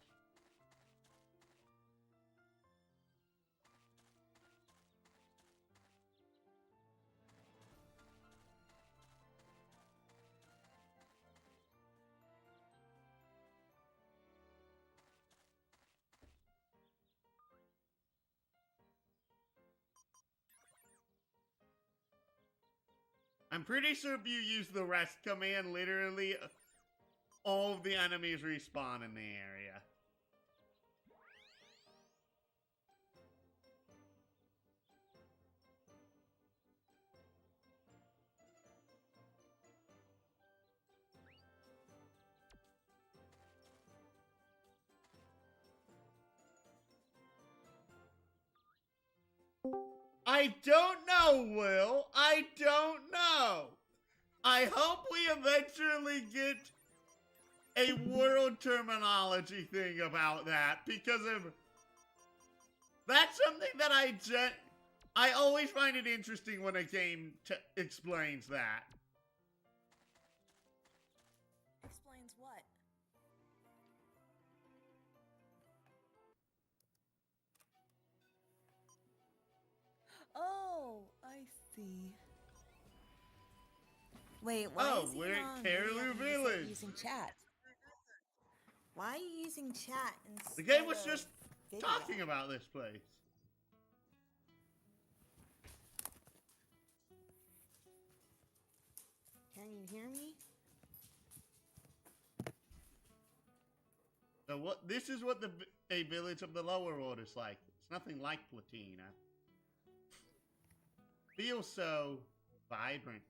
I'm pretty sure if you use the rest command, literally all of the enemies respawn in the area. I don't know, Will. I don't know. I hope we eventually get a world terminology thing about that, because of that's something that I always find it interesting when a game explains that. Explains what? Oh, I see. Wait, why Oh, is he we're at on Carolou video Village. using chat? Why are you using chat instead The game was of just video? talking about this place. Can you hear me? So what? This is what a village of the lower order is like. It's nothing like Platina. Feels so vibrant.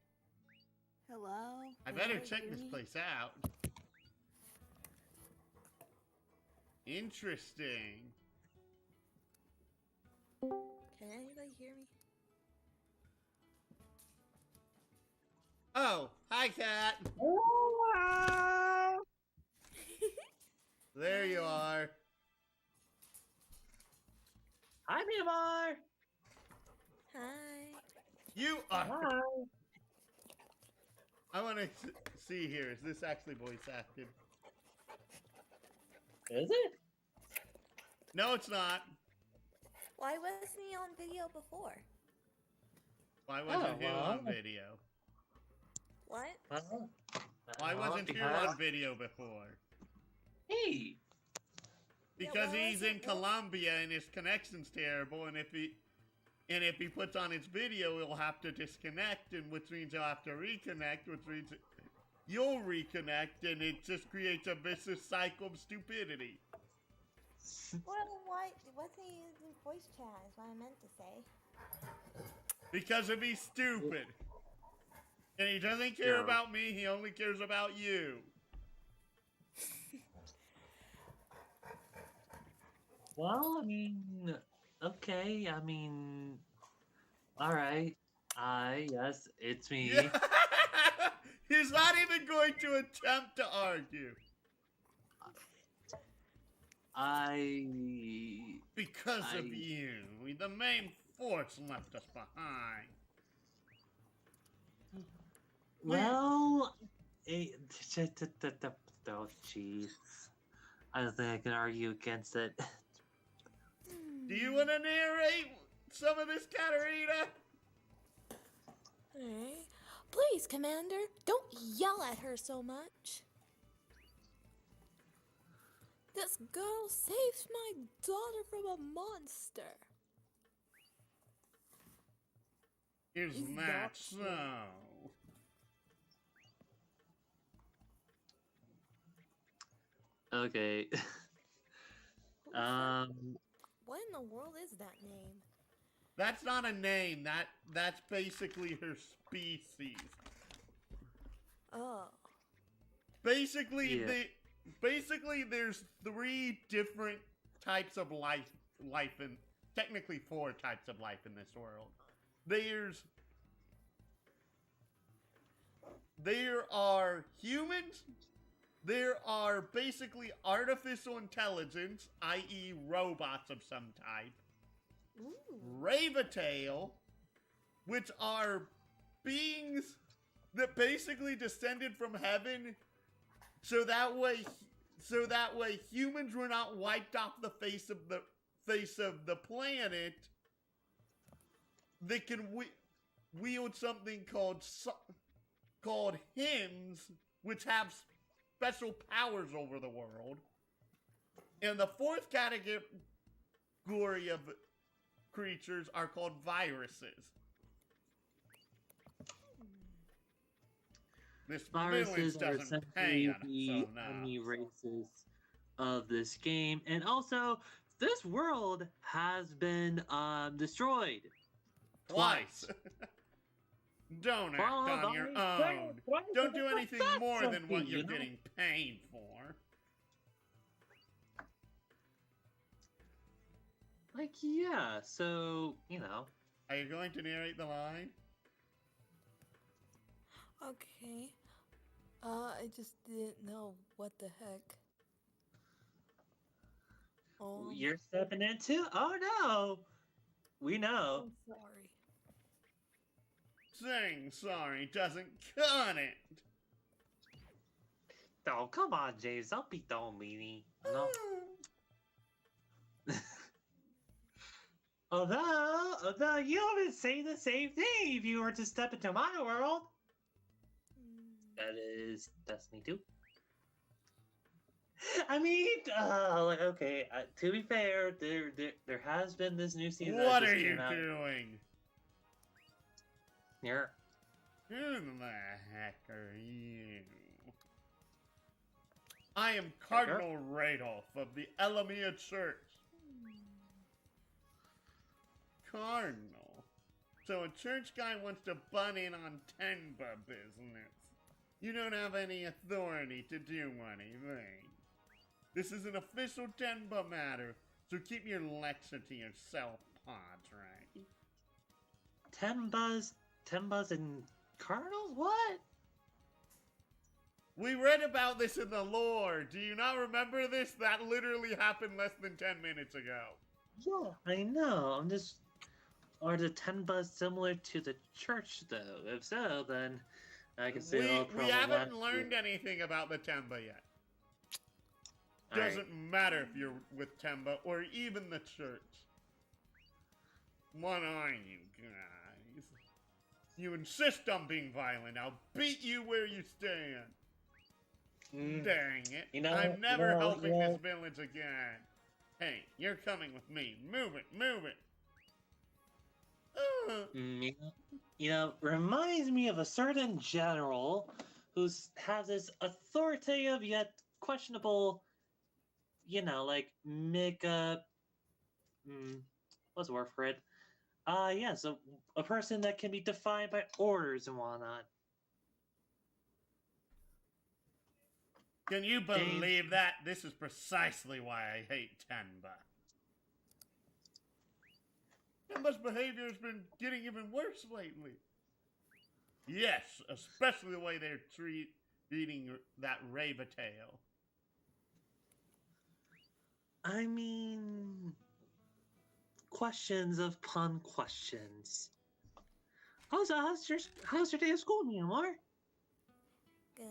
Hello? I Can better anybody check hear this me? place out. Interesting. Can anybody hear me? Oh, hi, cat. There you are. Hi, Miamar. Hi. You are. Hi. I want to see here. Is this actually voice acted? Is it? No, it's not. Why wasn't he on video before? Why wasn't he well. on video? What? Why wasn't you on video before? Hey. Because why he's wasn't in Will- Colombia and his connection's terrible, and if he puts on his video, he'll have to disconnect, and which means he'll have to reconnect, which means you'll reconnect, and it just creates a vicious cycle of stupidity. Well, why wasn't he using voice chat is what I meant to say. Because if he's stupid. And he doesn't care Yeah. about me, he only cares about you. Well, I mean, okay. I mean, all right. Yes, it's me. He's not even going to attempt to argue. Because of you, the main force left us behind. Well, oh jeez. I don't think I can argue against it. Do you want to narrate some of this, Katarina? Hey, please, Commander, don't yell at her so much. This girl saves my daughter from a monster. Is that so? Okay. What in the world is that name? That's not a name. That's basically her species. Oh. Basically, Yeah. basically there's 3 different types of life in technically 4 types of life in this world. There are humans. There are basically artificial intelligence, i.e. robots of some type. Ooh. Ravatail, which are beings that basically descended from heaven so that way humans were not wiped off the face of the planet. They can wield something called hymns, which have special powers over the world. And the 4th category of creatures are called viruses. This Viruses are doesn't pay essentially on it, the so no. enemy races of this game, and also this world has been destroyed Twice. Don't act Followed on your by own. twice Don't the do anything effects more of than what the, you're you know? getting paid for. Like, yeah, so, you know. Are you going to narrate the line? Okay. I just didn't know what the heck. Oh, You're stepping into? Oh no! We know. I'm sorry. Saying sorry doesn't cut it. Oh, come on, James. Don't be dumb, meanie. No. Although you would say the same thing if you were to step into my world. That is Destiny 2. I mean, like, okay. To be fair, there has been this new season. What that are just you came out. doing? Here. Who the heck are you? I am Cardinal Radolf of the Elemia Church. Cardinal. So a church guy wants to butt in on Tenba business. You don't have any authority to do anything. This is an official Tenba matter, so keep your lecture to yourself, Padre. Tenbas and Cardinals? What? We read about this in the lore. Do you not remember this? That literally happened less than 10 minutes ago. Yeah, I know. I'm just. Are the Tenbas similar to the church, though? If so, then I can see all We haven't learned anything about the Tenba yet. Doesn't matter if you're with Tenba or even the church. What are you guys? You insist on being violent. I'll beat you where you stand. Dang it. I'm never helping this village again. Hey, you're coming with me. Move it, move it. Reminds me of a certain general who has this authoritative yet questionable, like makeup. What's the word for it? Yeah, so a person that can be defined by orders and whatnot. Can you believe that? This is precisely why I hate Tenba. Tenba's behavior has been getting even worse lately. Yes, especially the way they're treating that Raven-tail. I mean, questions upon questions. How's your day of school, Myanmar? Good.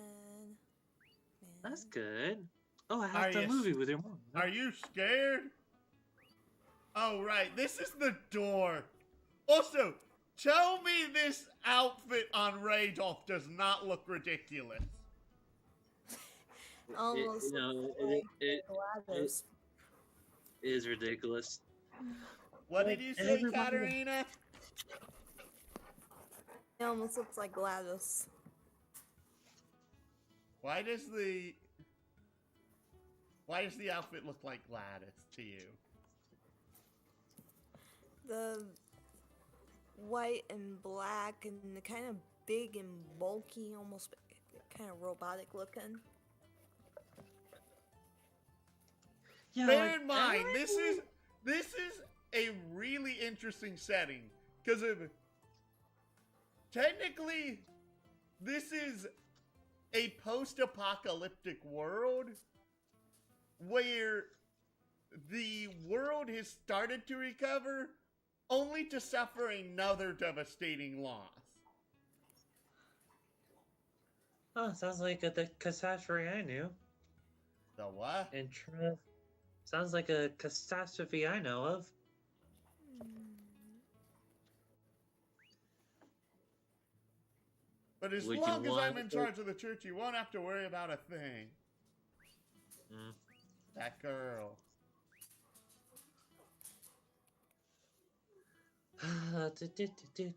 That's Man. good. Oh, I Are have the you movie with your mom. Are you scared? Oh, right. This is the door. Also, tell me this outfit on Radolf does not look ridiculous. Almost It Gladys. is ridiculous. What Like, did you say, everybody- Katarina? It almost looks like Gladys. Why does the outfit look like Gladys to you? The white and black and the kind of big and bulky, almost kind of robotic looking. Yeah, Bear like, in mind, this is a really interesting setting because of technically this is a post-apocalyptic world where the world has started to recover only to suffer another devastating loss. Oh, sounds like the catastrophe I knew. The what? Sounds like a catastrophe I know of. But as Would you long as I'm want in to- charge of the church, you won't have to worry about a thing. Mm. That girl.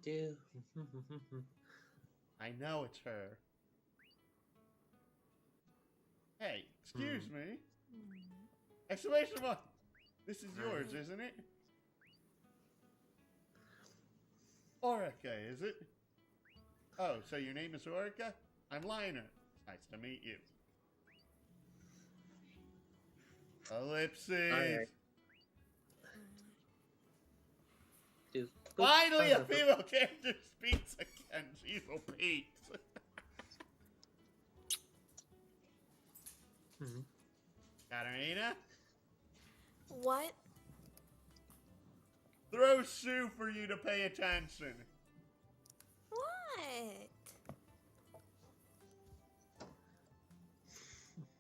Do. I know it's her. Hey, excuse me. Exclamation mark! This is yours, isn't it? Orica, is it? Oh, so your name is Orica? I'm Liner. Nice to meet you. Ellipses. Alright. Finally, a female character speaks again. Jeez, oh, Pete. Katarina? What? Throw Sue for you to pay attention. What?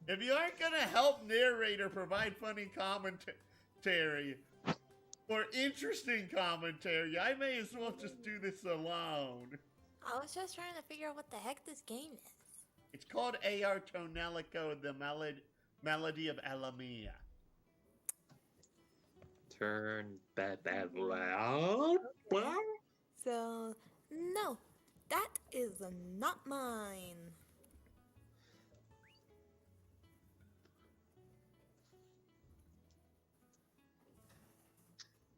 If you aren't gonna help narrate or provide funny commentary or interesting commentary, I may as well just do this alone. I was just trying to figure out what the heck this game is. It's called A.R. Tonelico, the Melody of Elemia. Turn bad loud. Okay. So, no, that is not mine.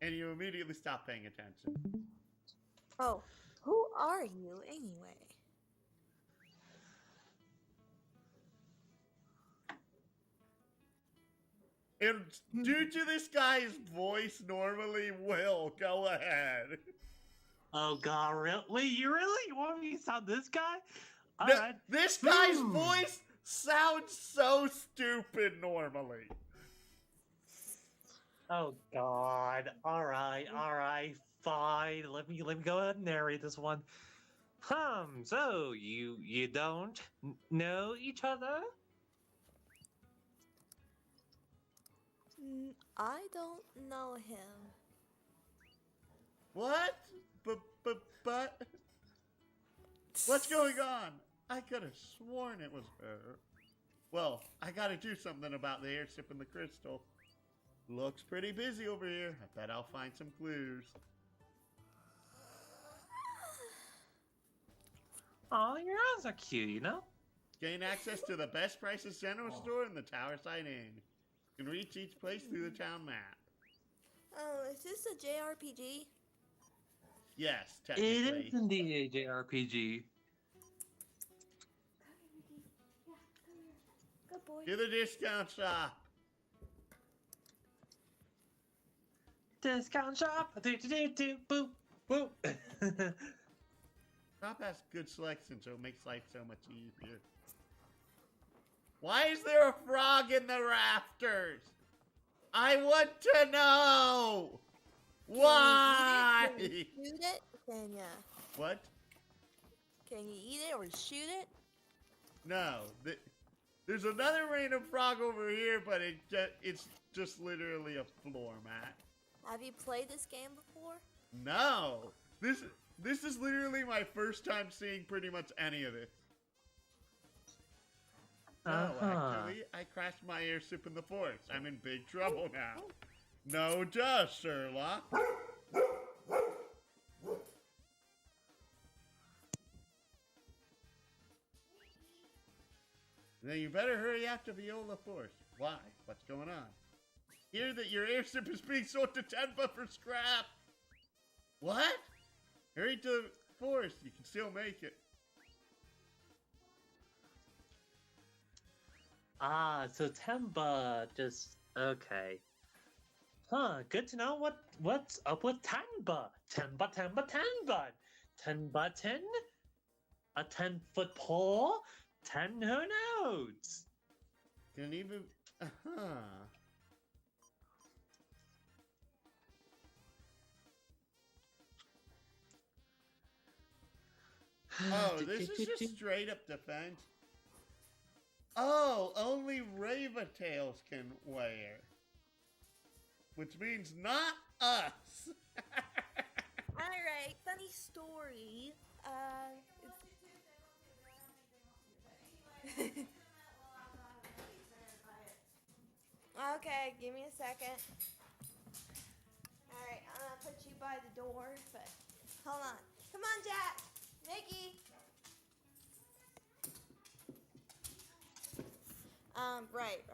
And you immediately stop paying attention. Oh, who are you anyway? And due to this guy's voice, normally, Will, go ahead. Oh god, really? You really want me to sound this guy? Th- Alright. This guy's voice sounds so stupid normally. Oh god. Alright, fine. Let me go ahead and narrate this one. So you don't know each other? I don't know him. What? But what's going on? I could have sworn it was her. Well, I gotta do something about the airship and the crystal. Looks pretty busy over here. I bet I'll find some clues. Oh, your eyes are cute, you know? Gain access to the best prices general store in the Towerside Inn. You can reach each place through the town map. Oh, is this a JRPG? Yes, It technically. is indeed a JRPG. Good boy. To the discount shop. Discount shop. Do boop boop. Top has good selection, so it makes life so much easier. Why is there a frog in the rafters? I want to know! Why? Can you shoot it? Can ya? What? Can you eat it or shoot it? No. There's another random frog over here, but it's just literally a floor mat. Have you played this game before? No. This is literally my first time seeing pretty much any of it. No, actually, I crashed my airship in the forest. I'm in big trouble now. No duh, Sherlock. Now you better hurry after Viola Force. Why? What's going on? Hear that your airship is being sold to Tenba for scrap. What? Hurry to the forest. You can still make it. Ah, so Tenba just okay. Huh, good to know what's up with Tenba. Tenba. Tenba 10? A 10-foot pole? 10, who knows? Can even Oh, this is just straight up defense. Oh, only Ravatails can wear. Which means not us. Alright, funny story. Okay, give me a second. Alright, I'm gonna put you by the door, but hold on. Come on, Jack! Mickey! Right.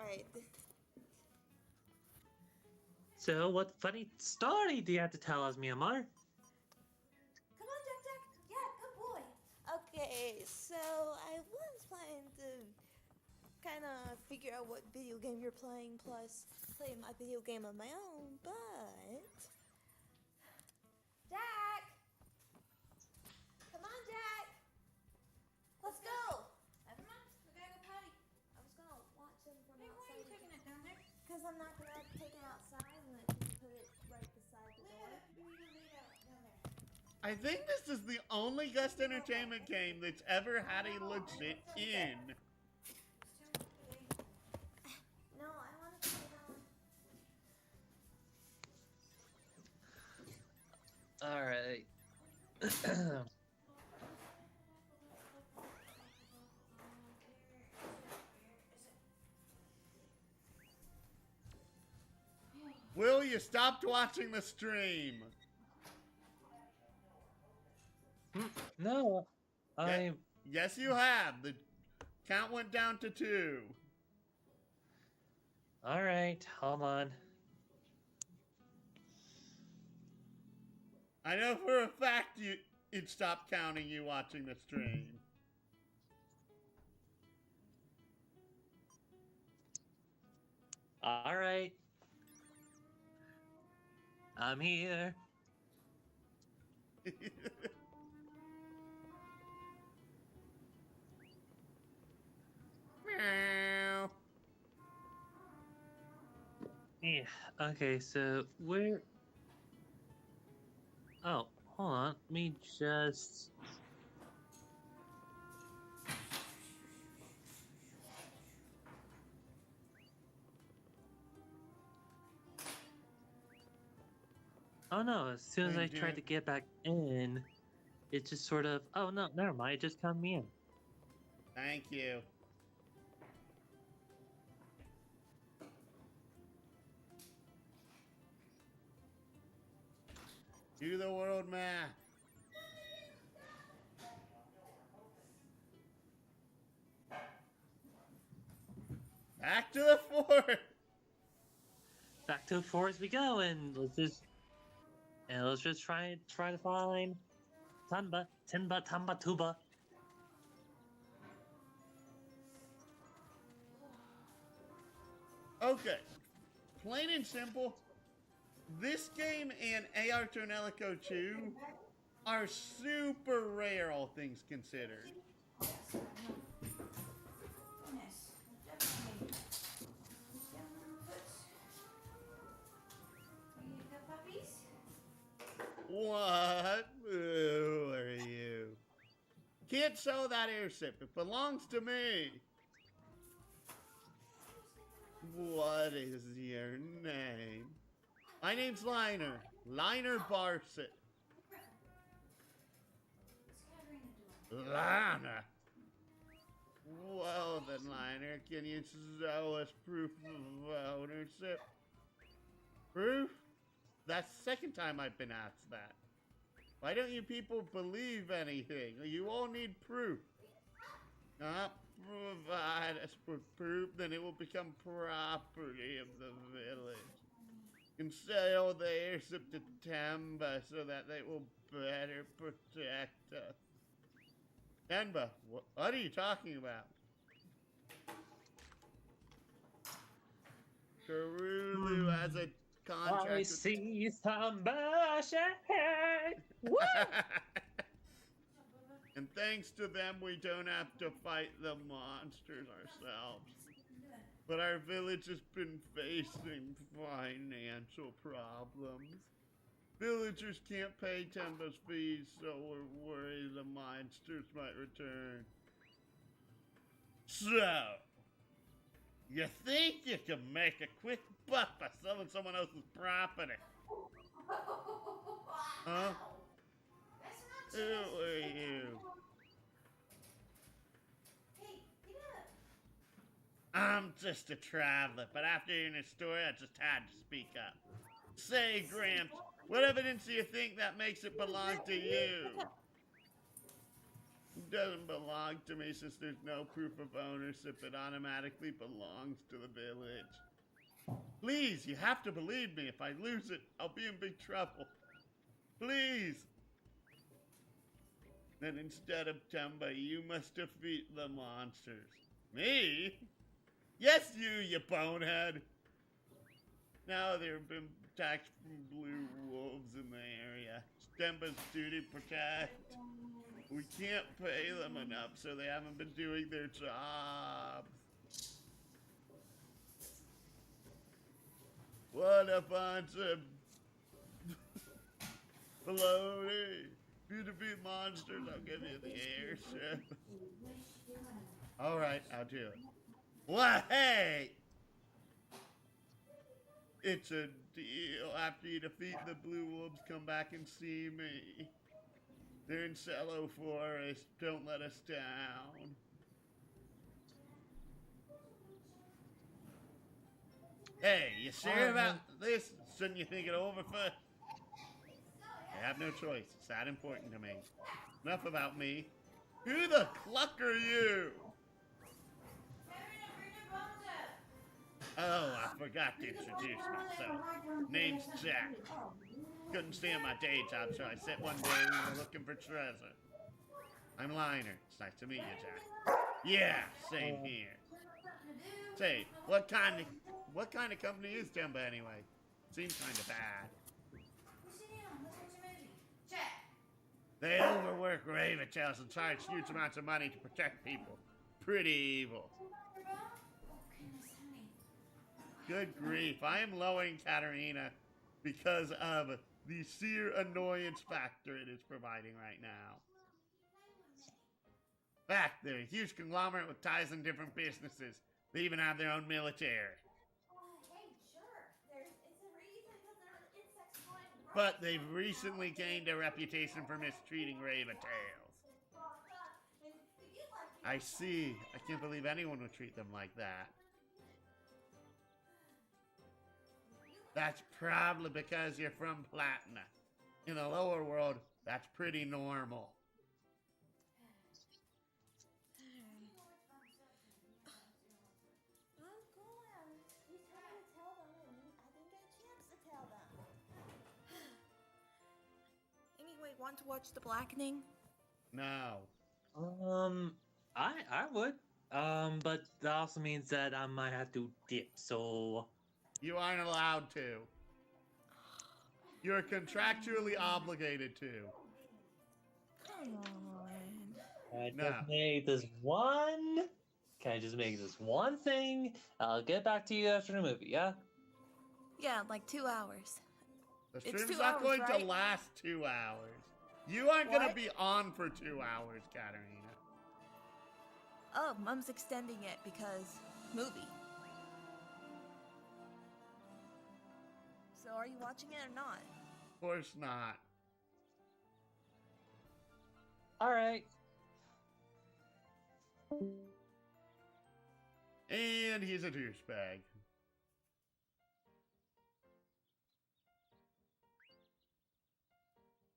So, what funny story do you have to tell us, Myanmar? Come on, Jack! Yeah, good boy! Okay, so I was planning to kind of figure out what video game you're playing, plus play my video game of my own, but... Jack! Come on, Jack! Let's go! Never mind, we gotta go potty. I was gonna watch him from outside. Why are you taking it down there? Because I'm not gonna take it outside and let you put it right beside the door. I think this is the only Gust Entertainment game that's ever had a legit inn. No, I want to put it on. Alright. Will you stop watching the stream? No, I... Yes, you have. The count went down to 2. Alright, hold on. I know for a fact it stopped counting you watching the stream. Alright. I'm here. Meow. Yeah, okay, so where... Oh, hold on, let me just... Oh no, as soon as I tried to get back in, it just sort of... Oh no, never mind, it just counted me in. Thank you. Do the world map. Back to the fort. Back to the forest we go, and let's just try to find Tamba Tuba. Okay, plain and simple, this game and AR Tornelico 2 are super rare, all things considered. Yes, I know. Goodness, definitely. You got puppies? What? Who are you? Can't sell that airship. It belongs to me. What is your name? My name's Liner. Liner Barset. What's Katarina doing? Lana. Well then, Liner, can you show us proof of ownership? Proof? That's the second time I've been asked that. Why don't you people believe anything? You all need proof. Not provide us with proof, then it will become property of the village. And sell the airship to Tamba so that they will better protect us. Tamba, what are you talking about? Karulu has a contract. I see Tamba shade. Woo! And thanks to them, we don't have to fight the monsters ourselves. But our village has been facing financial problems. Villagers can't pay Temba's fees, so we're worried the monsters might return. So, you think you can make a quick buck by selling someone else's property? Huh? That's Who not are you? Hey, get up. I'm just a traveler, but after hearing his story, I just had to speak up. Say, Gramps, what evidence do you think that makes it belong to you? It doesn't belong to me since there's no proof of ownership. It automatically belongs to the village. Please, you have to believe me. If I lose it, I'll be in big trouble. Please. Then instead of Tamba, you must defeat the monsters. Me? Yes, you bonehead. Now there have been attacks from blue wolves in the area. Temba's duty protect. We can't pay them enough, so they haven't been doing their jobs. What a bunch of baloney. If you defeat monsters, I'll give you the airship. Alright, I'll do it. What? Hey! It's a deal. After you defeat the blue wolves, come back and see me. They're in Cello Forest. Don't let us down. Hey, you sure about this? Shouldn't you think it over first? I have no choice. It's that important to me. Enough about me. Who the cluck are you? Katarina, bring your bones up. Oh, I forgot to introduce myself. Name's Jack. Couldn't stand my day job, so I sat one day and we were looking for treasure. I'm Liner. It's nice to meet you, Jack. Yeah, same here. Say, what kind of company is Temba anyway? Seems kind of bad. Sit down. Let's watch a movie. Jack. They overwork raven tails and charge huge amounts of money to protect people. Pretty evil. Oh, goodness, honey. Good grief, I am lowering Katarina because of the sheer annoyance factor it is providing right now. Fact, they're a huge conglomerate with ties in different businesses. They even have their own military. Hey, sure. It's a reason because there are insects flying. But they've recently gained a reputation for mistreating raven tails. I see. I can't believe anyone would treat them like that. That's probably because you're from Platina. In the lower world, that's pretty normal. I'm going. You told me to tell them, and I didn't get a chance to tell them. Anyway, want to watch The Blackening? No. I would. But that also means that I might have to dip, so... You aren't allowed to. You're contractually obligated to. Come on. I No. just made this one. Can I just make this one thing? I'll get back to you after the movie, yeah? Yeah, like 2 hours. The It's stream's 2 not hours, going to right? last 2 hours. You aren't going to What? be on for 2 hours, Katarina. Oh, Mom's extending it because movie. So are you watching it or not? Of course not. Alright. And he's a douchebag.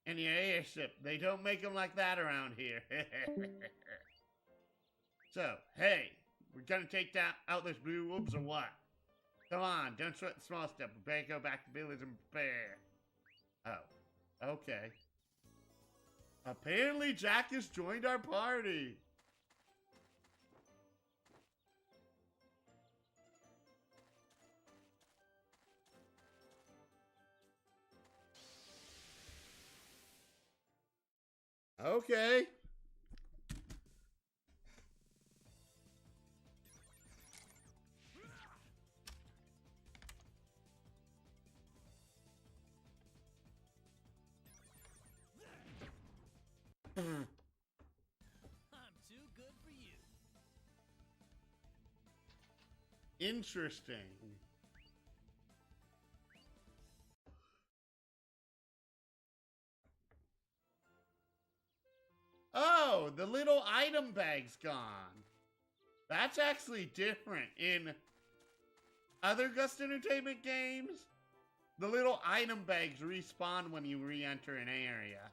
And your airship, they don't make them like that around here. So, hey, we're gonna take out those blue wolves or what? Come on, don't sweat the small stuff. We better go back to the village and prepare. Oh, okay. Apparently Jack has joined our party. Okay. I'm too good for you. Interesting. Oh, the little item bag's gone. That's actually different. In other Gust Entertainment games, the little item bags respawn when you re-enter an area.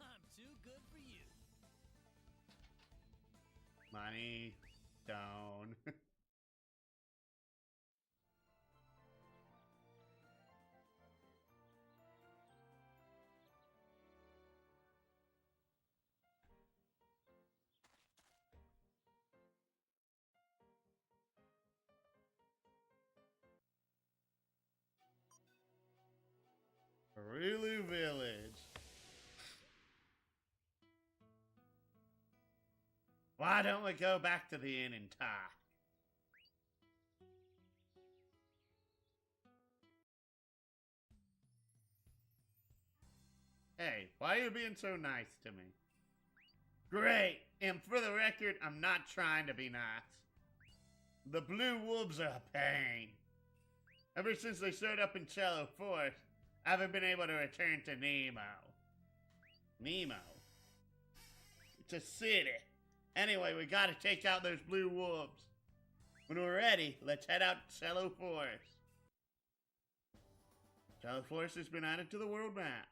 I'm too good for you. Money, stone. Rulu Village. Why don't we go back to the inn and talk? Hey, why are you being so nice to me? Great, and for the record, I'm not trying to be nice. The Blue Wolves are a pain. Ever since they showed up in Cello Force, I haven't been able to return to Nemo. Nemo? It's a city. Anyway, we gotta take out those Blue Wolves. When we're ready, let's head out to Cello Force. Cello Force has been added to the world map.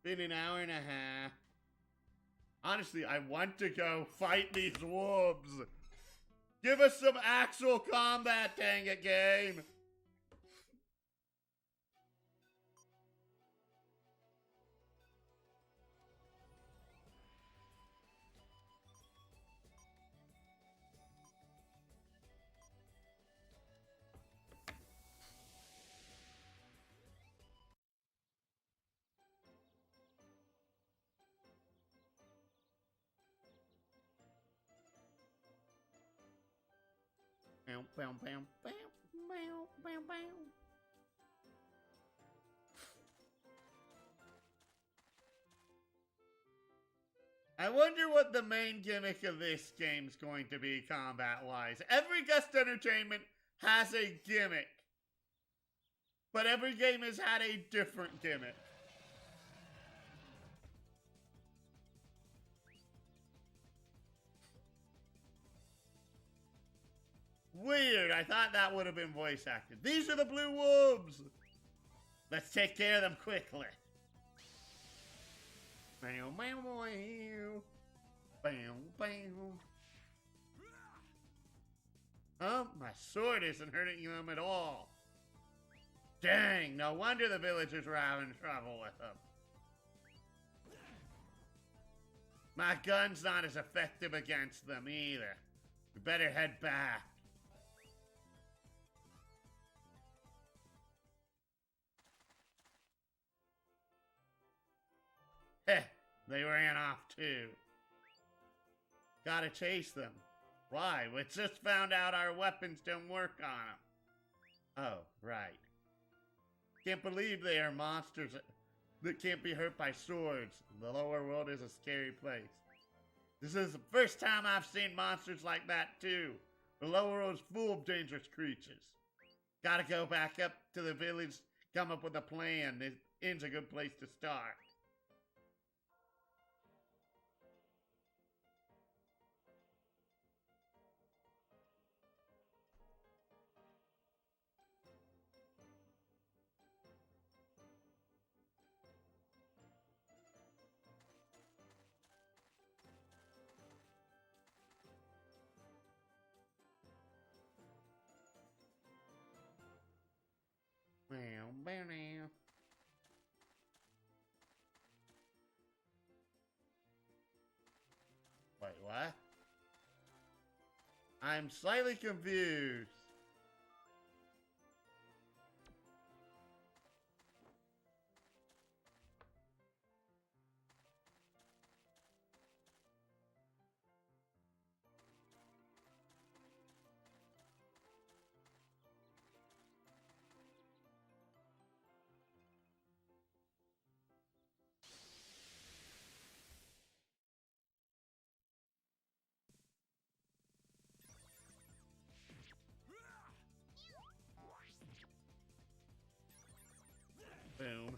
Been an hour and a half. Honestly, I want to go fight these wolves. Give us some actual combat, dang it, game. Bow, bow, bow, bow, bow, bow, bow. I wonder what the main gimmick of this game's going to be combat-wise. Every Gust Entertainment has a gimmick, but every game has had a different gimmick. Weird, I thought that would have been voice acted. These are the Blue Wolves! Let's take care of them quickly. Meow, meow, meow. Bam, bam. Oh, my sword isn't hurting them at all. Dang, no wonder the villagers were having trouble with them. My gun's not as effective against them either. We better head back. Heh, they ran off too. Gotta chase them. Why? We just found out our weapons don't work on them. Oh, right. Can't believe they are monsters that can't be hurt by swords. The lower world is a scary place. This is the first time I've seen monsters like that too. The lower world is full of dangerous creatures. Gotta go back up to the village, come up with a plan. This inn's a good place to start. Wait, what? I'm slightly confused. Boom.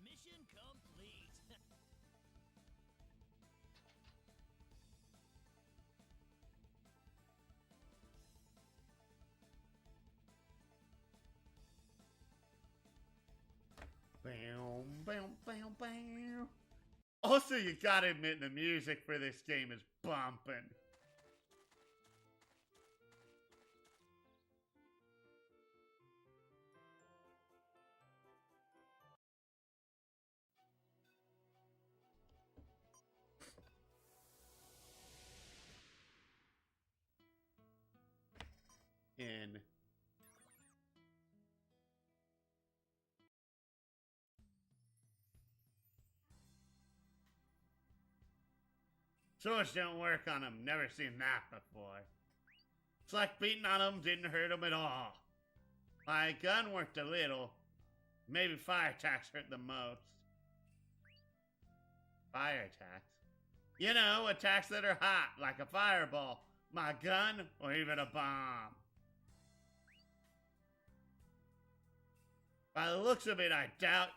Mission complete. Bam, bam, bam, bam. Also, you gotta admit the music for this game is bumping. In swords don't work on them. Never seen that before. It's like beating on them didn't hurt them at all. My gun worked a little. Maybe fire attacks hurt the most. Fire attacks? You know, attacks that are hot, like a fireball, my gun, or even a bomb. By the looks of it, I doubt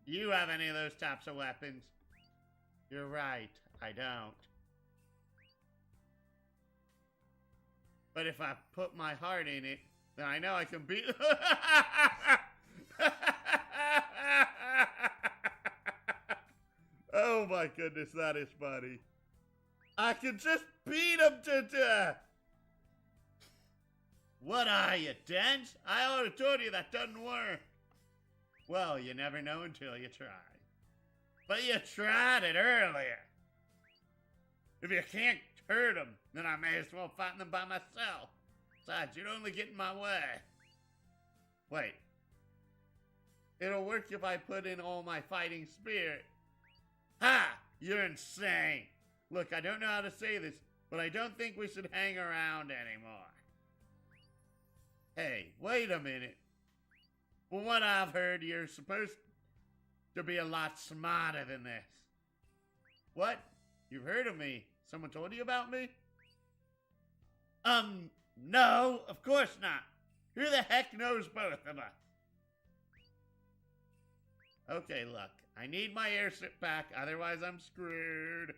you have any of those types of weapons. You're right, I don't. But if I put my heart in it, then I know I can beat... Oh my goodness, that is funny. I can just beat him to death! What are you, dense? I already told you that doesn't work. Well, you never know until you try. But you tried it earlier. If you can't hurt them, then I may as well fight them by myself. Besides, you'd only get in my way. Wait. It'll work if I put in all my fighting spirit. Ha! You're insane. Look, I don't know how to say this, but I don't think we should hang around anymore. Hey, wait a minute. From what I've heard, you're supposed to be a lot smarter than this. What? You've heard of me? Someone told you about me? No, of course not. Who the heck knows both of us? Okay, look. I need my airship back, otherwise I'm screwed.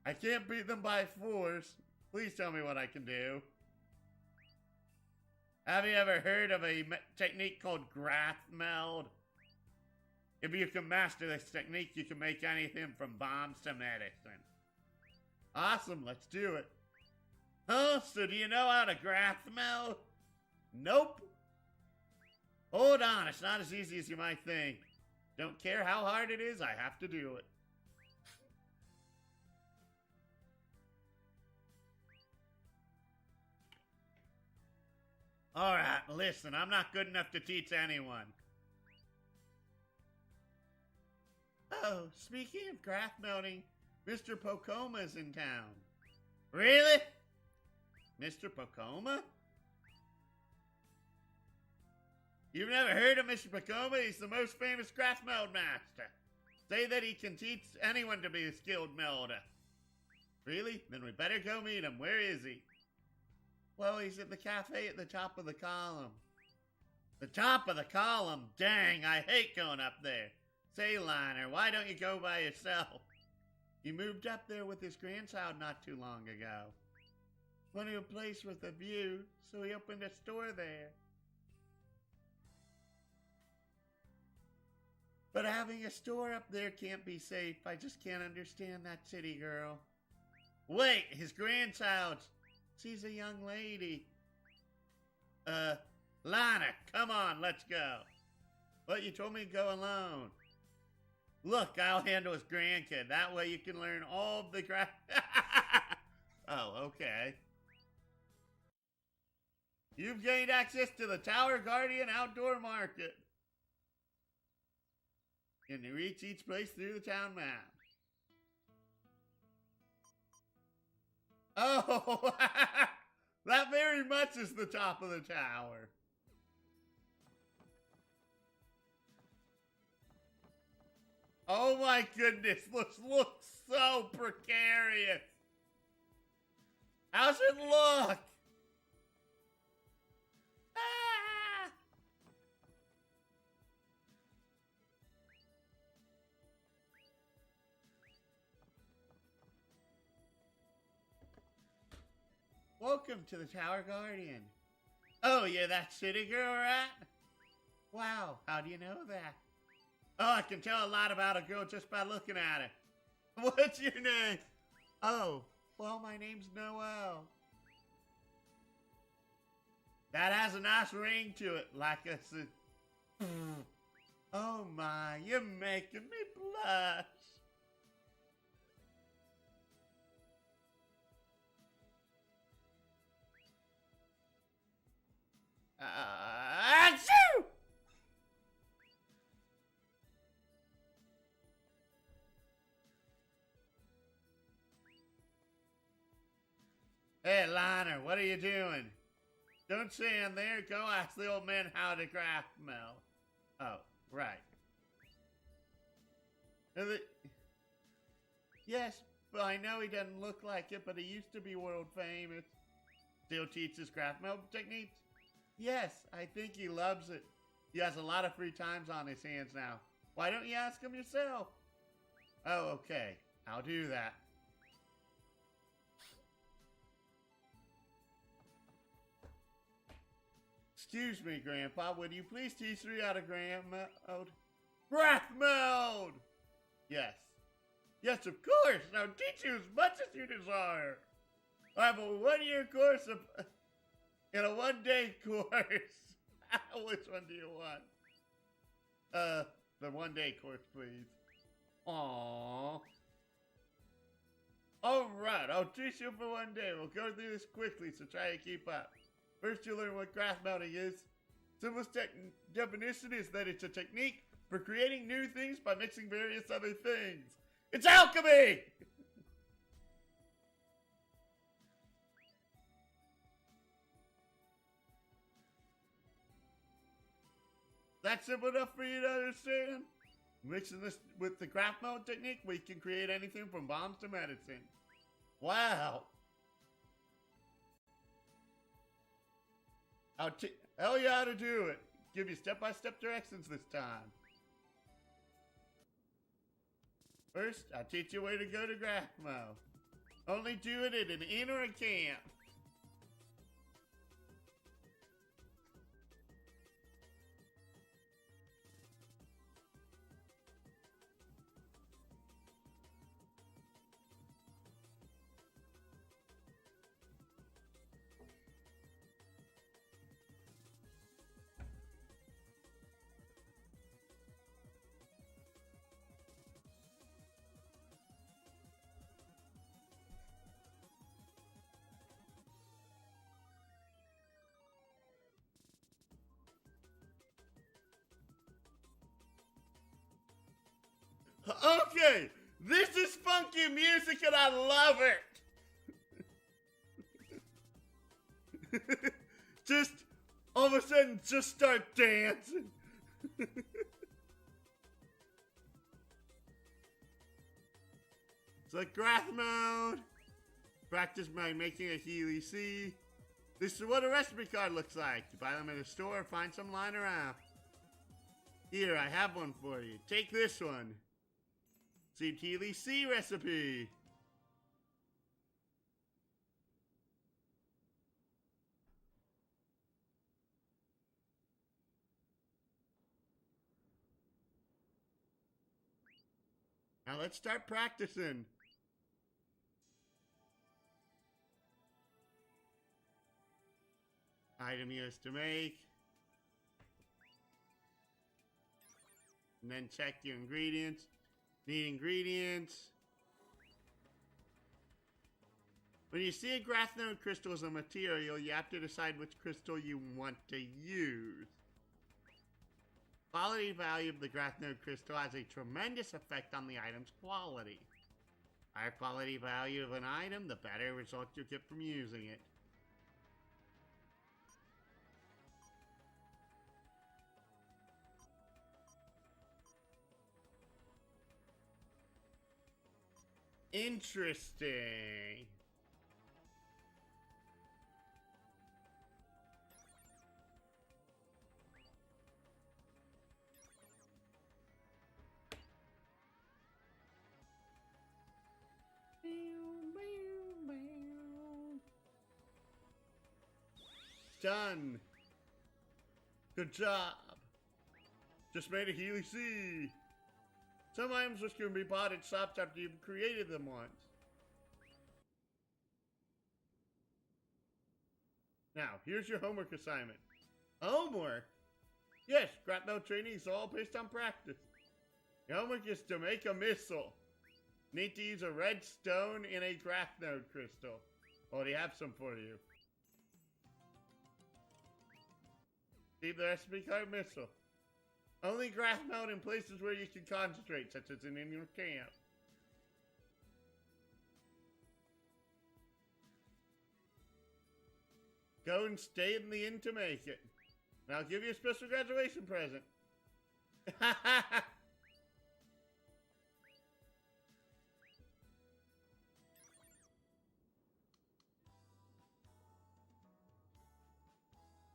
I can't beat them by force. Please tell me what I can do. Have you ever heard of a technique called graph meld? If you can master this technique, you can make anything from bombs to medicine. Awesome, let's do it. Oh, so do you know how to graph meld? Nope. Hold on, it's not as easy as you might think. Don't care how hard it is, I have to do it. Alright, listen, I'm not good enough to teach anyone. Oh, speaking of graph melding, Mr. Pocoma's in town. Really? Mr. Pocoma? You've never heard of Mr. Pocoma? He's the most famous graph meld master. Say that he can teach anyone to be a skilled melder. Really? Then we better go meet him. Where is he? Well, he's at the cafe at the top of the column. The top of the column? Dang, I hate going up there. Say, Liner, why don't you go by yourself? He moved up there with his grandchild not too long ago. Wanted a place with a view, so he opened a store there. But having a store up there can't be safe. I just can't understand that city girl. Wait, his grandchild. She's a young lady. Lana, come on, let's go. But you told me to go alone. Look, I'll handle his grandkid. That way you can learn all of the Oh, okay. You've gained access to the Tower Guardian Outdoor Market. Can you reach each place through the town map? Oh, that very much is the top of the tower. Oh my goodness, this looks so precarious. How's it look? Ah! Welcome to the Tower Guardian. Oh, you're that city girl, right? Wow, how do you know that? Oh, I can tell a lot about a girl just by looking at her. What's your name? Oh, well, my name's Noel. That has a nice ring to it, like I said. Oh my, you're making me blush. Achoo! Hey, Liner, what are you doing? Don't stand there. Go ask the old man how to graph meld. Oh, right. Yes, but I know he doesn't look like it, but he used to be world famous. Still teaches graph meld techniques? Yes, I think he loves it. He has a lot of free times on his hands now. Why don't you ask him yourself? Oh, okay. I'll do that. Excuse me, Grandpa. Would you please teach me how to graph meld? Graph meld! Yes. Yes, of course. I'll teach you as much as you desire. I have a one-year course of... in a one-day course. Which one do you want? The one-day course, please. Aww. Alright, I'll teach you for one day. We'll go through this quickly, so try to keep up. First, you'll learn what graph melding is. Simplest definition is that it's a technique for creating new things by mixing various other things. It's alchemy! That's simple enough for you to understand? Mixing this with the graph meld technique, we can create anything from bombs to medicine. Wow! I'll tell you how to do it. Give you step-by-step directions this time. First, I'll teach you where to go to graph meld. Only do it at an inn or a camp. Okay, this is funky music and I love it. Just all of a sudden, just start dancing. Select graph mode. Practice by making a Healy C. This is what a recipe card looks like. You buy them at a store or find some lying around. Here, I have one for you. Take this one. See Healy C recipe. Now let's start practicing. Item used to make. And then check your ingredients. Need ingredients. When you see a graph node crystal as a material, you have to decide which crystal you want to use. Quality value of the graph node crystal has a tremendous effect on the item's quality. Higher quality value of an item, the better results you get from using it. Interesting. Done. Good job. Just made a Healy C. Some items which can be bought at shops after you've created them once. Now, here's your homework assignment. Homework? Yes, graph node training is all based on practice. Your homework is to make a missile. Need to use a red stone in a graph node crystal. Already have some for you. See the recipe card missile. Only graph node in places where you can concentrate, such as in your camp. Go and stay in the inn to make it. And I'll give you a special graduation present.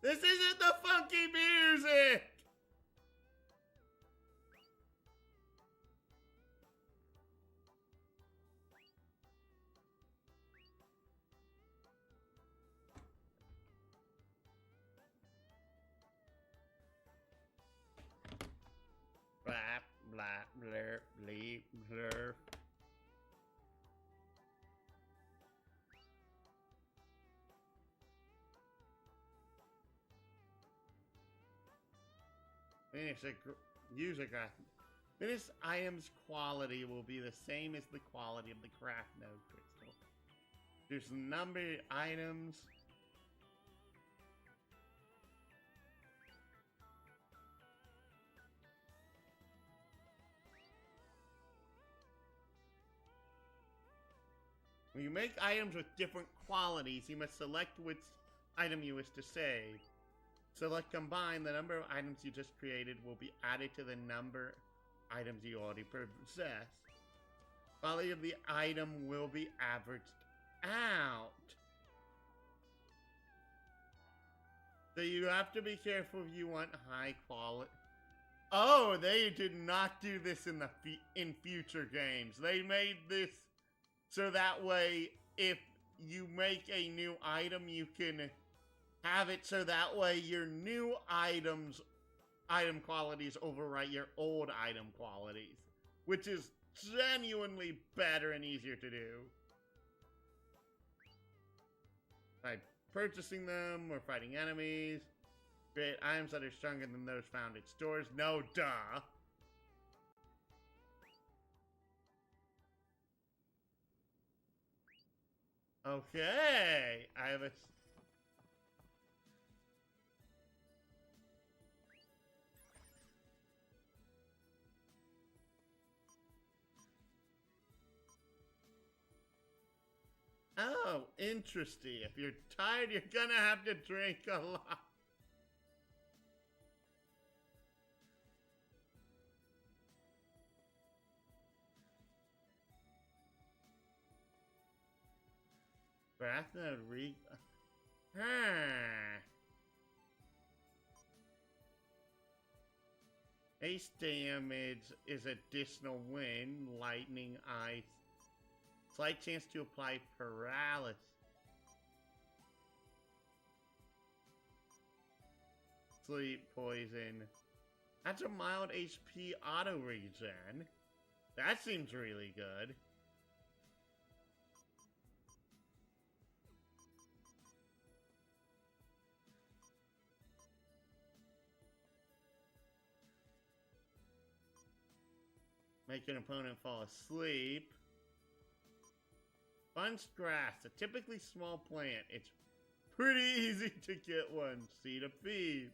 This isn't the funky music! Blah, blah, blur, bleep, blur. Finish a user graph. This item's quality will be the same as the quality of the craft node crystal. There's numbered items. When you make items with different qualities, you must select which item you wish to save. Select combine, the number of items you just created will be added to the number of items you already possess. Quality of the item will be averaged out. So you have to be careful if you want high quality. Oh, they did not do this in future games. They made this so that way if you make a new item, you can have it so that way your new item qualities overwrite your old item qualities, which is genuinely better and easier to do. By purchasing them or fighting enemies, create items that are stronger than those found at stores. No, duh. Okay, I have a... Oh, interesting. If you're tired, you're gonna have to drink a lot. Breath of Ace damage is additional wind, lightning, ice. Slight chance to apply paralysis. Sleep, poison. That's a mild HP auto regen. That seems really good. Make an opponent fall asleep. Bunch grass, a typically small plant. It's pretty easy to get one. Seed of feed.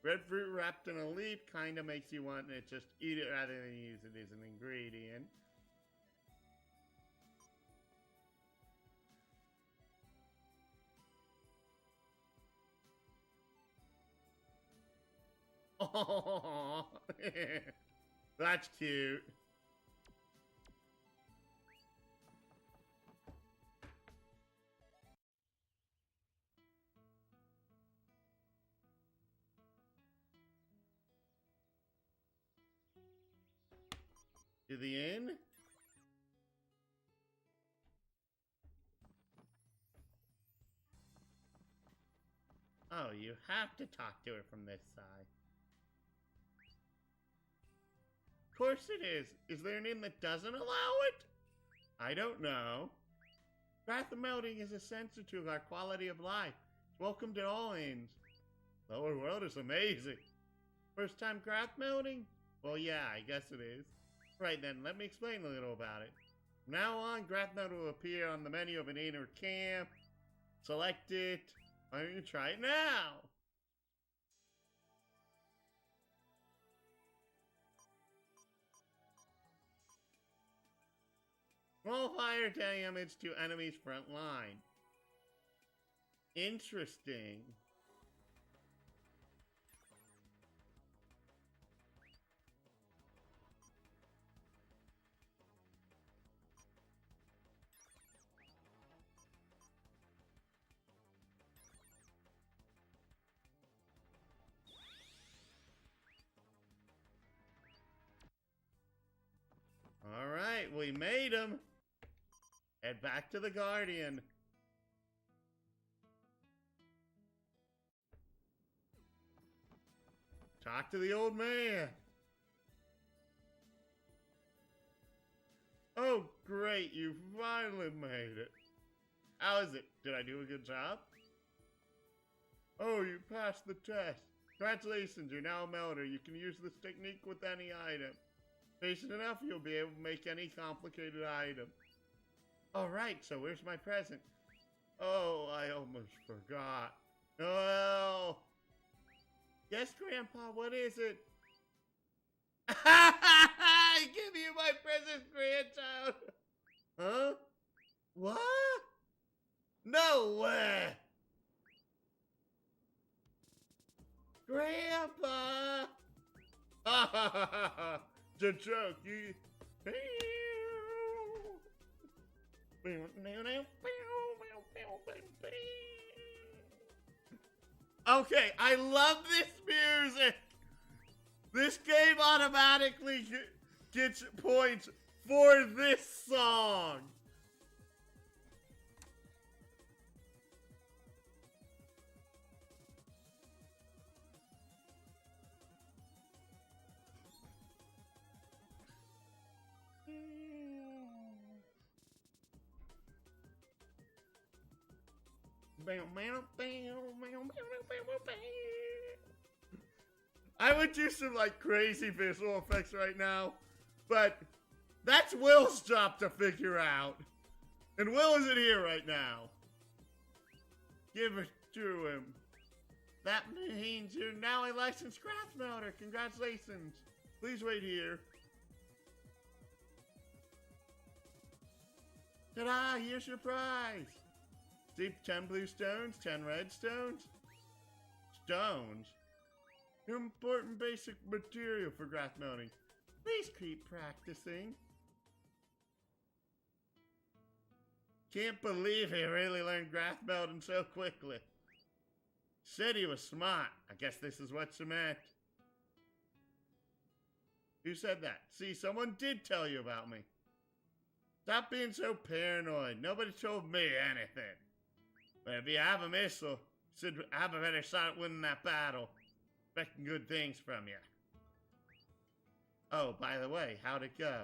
Red fruit wrapped in a leaf kind of makes you want to just eat it rather than use it as an ingredient. Oh, that's cute. To the inn? Oh, you have to talk to her from this side. Of course it is. Is there an inn that doesn't allow it? I don't know. Craft melding is essential to our quality of life. It's welcomed at all inns. Lower world is amazing. First time craft melding? Well, yeah, I guess it is. Right then, let me explain a little about it. From now on, craft meld will appear on the menu of an inn or camp. Select it. Why don't you try it now? Roll fire damage to enemies' front line. Interesting. All right, we made him. Head back to the Guardian. Talk to the old man. Oh, great, you finally made it. How is it? Did I do a good job? Oh, you passed the test. Congratulations, you're now a melder. You can use this technique with any item. Patient enough, you'll be able to make any complicated item. Alright, so where's my present? Oh, I almost forgot. Well... Yes, Grandpa, what is it? I give you my present, grandchild! Huh? What? No way! Grandpa! Ha ha ha ha ha! The joke, you... Okay, I love this music! This game automatically gets points for this song! I would do some like crazy visual effects right now, but that's Will's job to figure out. And Will isn't here right now. Give it to him. That means you're now a licensed craft melder. Congratulations. Please wait here. Ta-da! Here's your prize! See, 10 blue stones, 10 red stones? Stones? Important basic material for grass melting. Please keep practicing. Can't believe he really learned grass melting so quickly. Said he was smart. I guess this is what you meant. Who said that? See, someone did tell you about me. Stop being so paranoid. Nobody told me anything. But if you have a missile, should have a better shot at winning that battle. Expecting good things from you. Oh, by the way, how'd it go?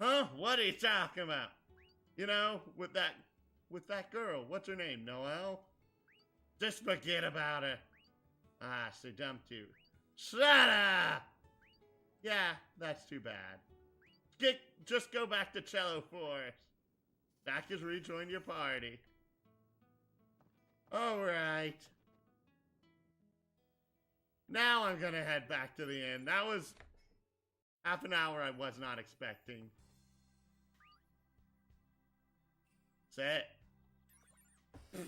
Huh? What are you talking about? You know, with that girl. What's her name? Noelle? Just forget about her. Ah, she dumped you. Shut up! Yeah, that's too bad. Just go back to Cello Forest. Back has rejoined your party. Alright. Now I'm gonna head back to the inn. That was half an hour I was not expecting. That's it.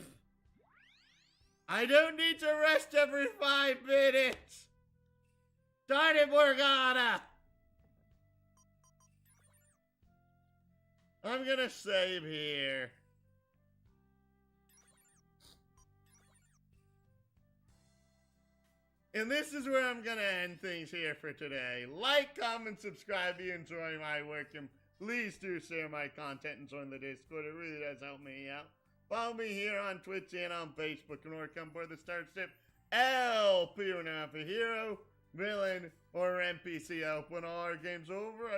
I don't need to rest every 5 minutes! Darn it, Morgana! I'm gonna save here. And this is where I'm gonna end things here for today. Like, comment, subscribe if you enjoy my work, and please do share my content and join the Discord. It really does help me out. Follow me here on Twitch and on Facebook in order to come aboard the Starship LP. Now, if a hero, villain, or NPC help when all our game's over,